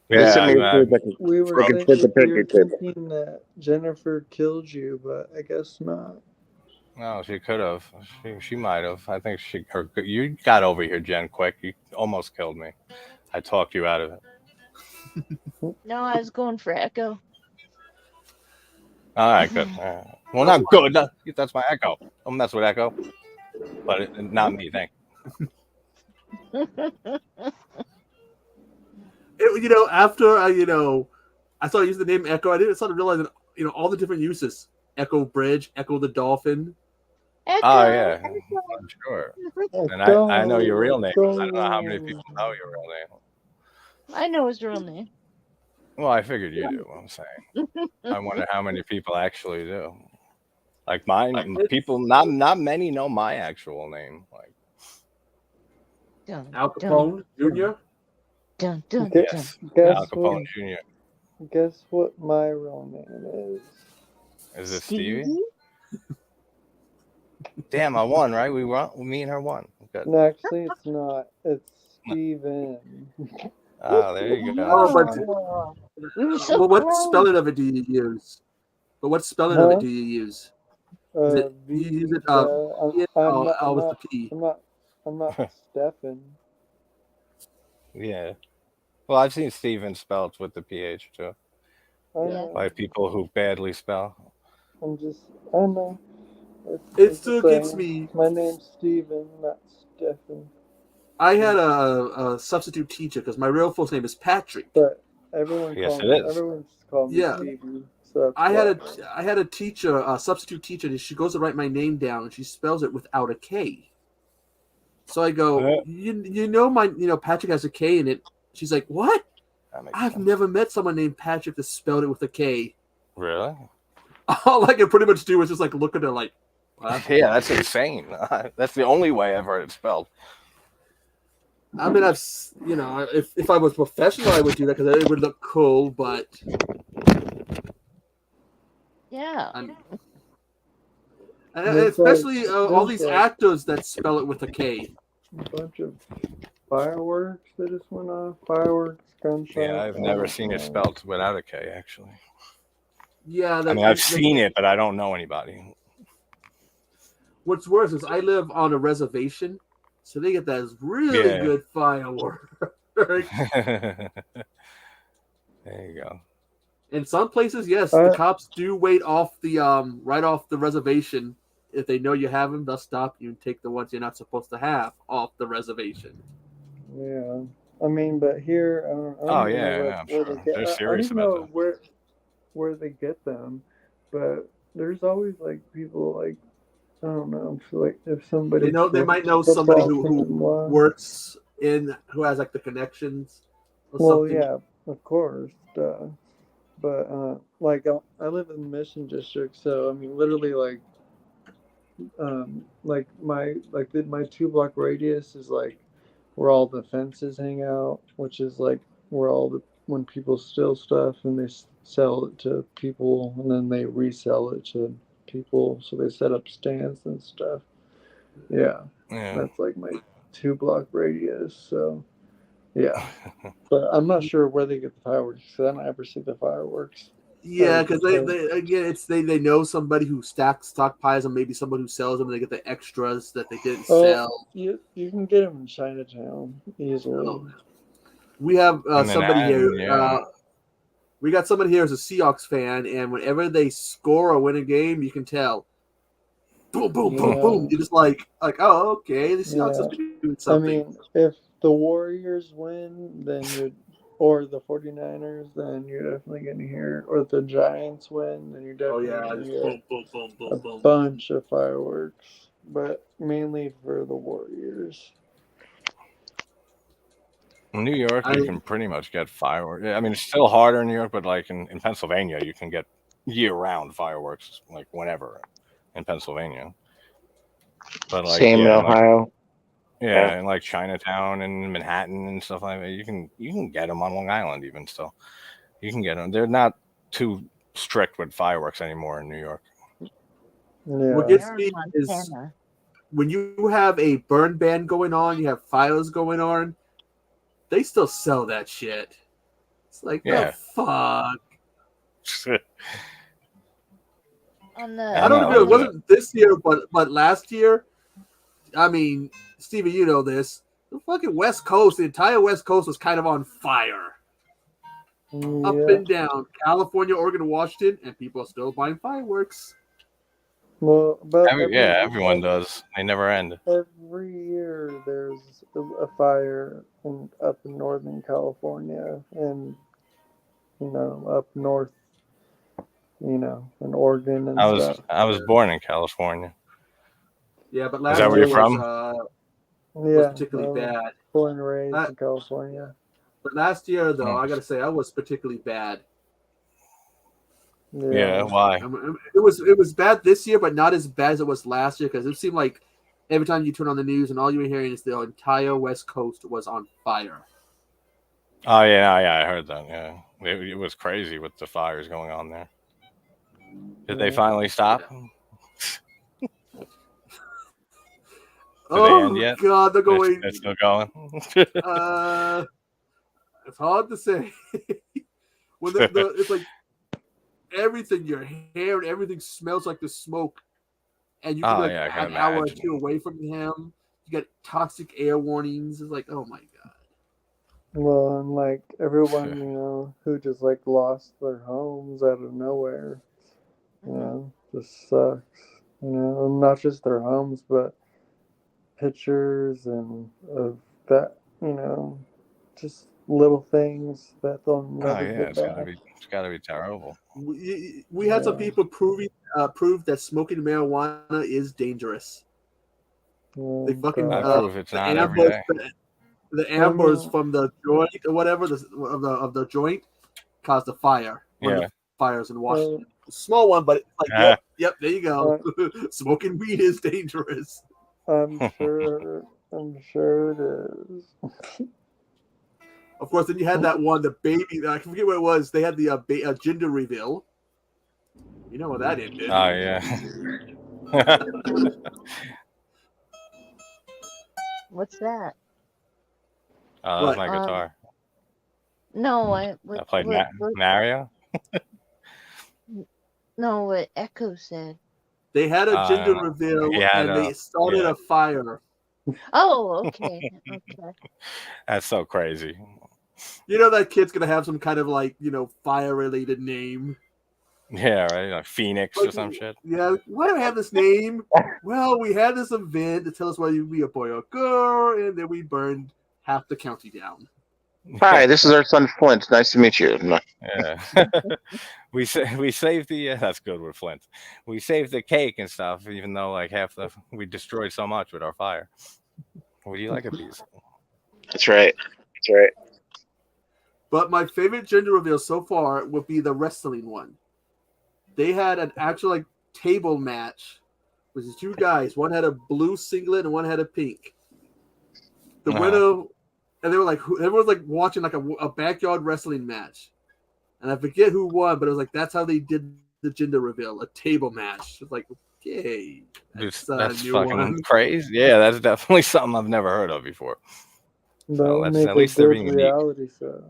They sent me a Yeah, shirt that we were could fit the picnic table. thinking that Jennifer killed you, but I guess not. no, she could have. She might have. I think you got over here, Jen, quick. You almost killed me. I talked you out of it. No, I was going for Echo. All right, good. All right. Well, not good. That's my Echo. Don't mess with Echo. But not me, thank you. After I started using the name Echo, I didn't start to realize that all the different uses. Echo Bridge, Echo the Dolphin. Echo, oh yeah, Echo. I'm sure. Echo, And I know your real name. Echo. I don't know how many people know your real name. I know his real name. Well, I figured you do. I'm saying. I wonder how many people actually do. Like mine, people not many know my actual name. Like Al Capone Jr. Yes, Al Capone Jr. Guess what my real name is? Is it Stevie? Damn, I won, right? Me and her won. Good. No, actually, it's not. It's Steven. Oh, there you go. Oh, but what spelling of it do you use? But what spelling of it do you use? Is it you use it with the P? I'm not Stefan. Yeah. Well, I've seen Steven spelled with the PH too. By people who badly spell. I know. It still gets me. My name's Steven, not Stefan. I had a substitute teacher because my real full name is Patrick. But everyone everyone's called me Stevie. So I had a teacher, a substitute teacher, and she goes to write my name down, and she spells it without a K. So I go, Patrick has a K in it. She's like, what? I've never met someone named Patrick that spelled it with a K. Really? All I can pretty much do is just like look at her like, yeah, that's insane. That's the only way I've heard it spelled. I mean, if I was professional, I would do that because it would look cool, but yeah. And especially all these actors that spell it with a K. a bunch of fireworks that just went off. Fireworks, gunshots. Yeah, I've never seen it spelled without a K, actually. Yeah, I mean, I've seen it, but I don't know anybody. What's worse is I live on a reservation, so they get that really good firework. There you go. In some places, yes, the cops do wait off the right off the reservation. If they know you have them, they'll stop you and take the ones you're not supposed to have off the reservation. Yeah, I mean, but here, I don't even know I'm where sure. they get. They're I serious don't even about know that. where they get them, but there's always like people like I don't know. So like if somebody They might know somebody who works in who has like the connections. Or something. Yeah, of course, duh. But like I live in the Mission District, so I mean, literally like my 2 block radius is like where all the fences hang out, which is like where all the when people steal stuff and they sell it to people and then they resell it to people, so they set up stands and stuff. Yeah. That's like my 2 block radius. So yeah, but I'm not sure where they get the fireworks because I don't ever see the fireworks. Yeah, because they know somebody who stockpiles them, maybe someone who sells them. And they get the extras that they didn't sell. You can get them in Chinatown easily. Oh. We have somebody here. We got somebody here who's a Seahawks fan, and whenever they score or win a game, you can tell. Boom, boom, boom, boom. You're just like, oh, okay, the Seahawks are doing something. I mean, if the Warriors win, then or the 49ers, then you're definitely going to hear, or if the Giants win, then you're definitely going to hear a bunch of fireworks, but mainly for the Warriors. In New York, you can pretty much get fireworks. I mean, it's still harder in New York, but like in Pennsylvania, you can get year-round fireworks, like whenever in Pennsylvania. But like same in Ohio. Yeah, in like Chinatown and Manhattan and stuff like that, you can get them on Long Island even still. You can get them. They're not too strict with fireworks anymore in New York. Yeah. What gets me is when you have a burn ban going on, you have fires going on, they still sell that shit. It's like, the fuck? I don't know. It wasn't this year, but last year. I mean, Stevie, you know this. The fucking West Coast, the entire West Coast was kind of on fire. Yeah. Up and down. California, Oregon, Washington, and people are still buying fireworks. Well, but everyone does. They never end. Every year there's a fire up in Northern California and, up north, in Oregon and stuff. I was born in California. Yeah, but last is that where year you're from? Was particularly bad. Born and raised in California. But last year, though, I got to say, I was particularly bad. Yeah, why? It was bad this year, but not as bad as it was last year, because it seemed like every time you turn on the news and all you were hearing is the entire West Coast was on fire. Oh, yeah, I heard that, yeah. It was crazy with the fires going on there. Did they finally stop? Oh, God, they're going. They're still going? It's hard to say. When it's like everything, your hair and everything smells like the smoke. And you can an hour or two away from him. You get toxic air warnings. It's like, oh my God. Well, and like everyone, who just like lost their homes out of nowhere, just sucks. And not just their homes, but pictures and of that, just little things that they'll never get back. It's gotta be terrible. We had some people prove that smoking marijuana is dangerous. They fucking prove it's not every day. The ambers from the joint or whatever of the joint caused a fire. One of the fires in Washington. Small one, but like, yep, there you go. Smoking weed is dangerous. I'm sure it is. Of course, then you had that one, the baby. I forget what it was. They had the gender reveal. You know what that ended? Oh yeah. What's that? Oh, that's What? my guitar. No, I played what Mario. no, what Echo said. They had a gender Uh, reveal he had and they started yeah. a fire. Oh, okay. Okay. That's so crazy. You know that kid's gonna have some kind of like, fire related name. Yeah, right. Like Phoenix or Like, some shit. yeah, why do I have this name? Well, we had this event to tell us whether you be a boy or a girl, and then we burned half the county down. Hi, this is our son Flint. Nice to meet you. No. Yeah. we saved the that's good with Flint. We saved the cake and stuff, even though like we destroyed so much with our fire. Would you like a piece? That's right. That's right. But my favorite gender reveal so far would be the wrestling one. They had an actual like table match, which is two guys. One had a blue singlet and one had a pink. The winner, and they were like, everyone was like watching like a backyard wrestling match, and I forget who won, but it was like that's how they did the gender reveal, a table match. It's like, yay, That's a new fucking one. crazy. Yeah, that's definitely something I've never heard of before. That would at make a least they're good being unique. reality show.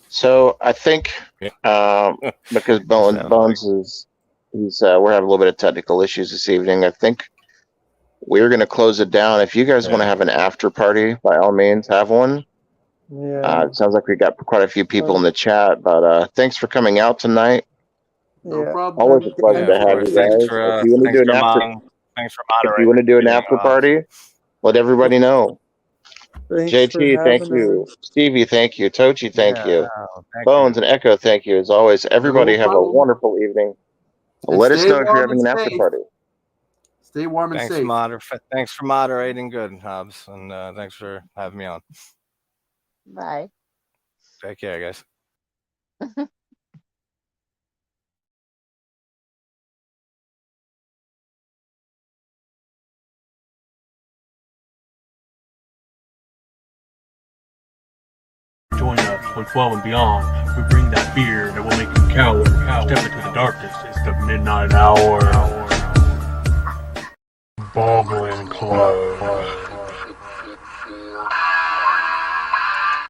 So I think because Bones is we're having a little bit of technical issues this evening. I think we're going to close it down. If you guys want to have an after party, by all means, have one. Yeah. It sounds like we got quite a few people in the chat, but thanks for coming out tonight. No Yeah. problem. Always a pleasure to have you Thanks guys. for If you want to do an after, thanks for if moderating. you want to do an after party, let everybody know. Thanks JT, thank you. Stevie, thank you. Tochi, thank you. Bones and Echo, thank you. As always, everybody have a wonderful evening. And Let us stay know if you're warm having and an after safe. party. Stay warm and safe. Thanks for moderating, good, Hobbs, and thanks for having me on. Bye. Take care, guys. Join us on 12 and Beyond. We bring that fear that will make you cower. Step into the darkness. It's the midnight hour. Boggling Club.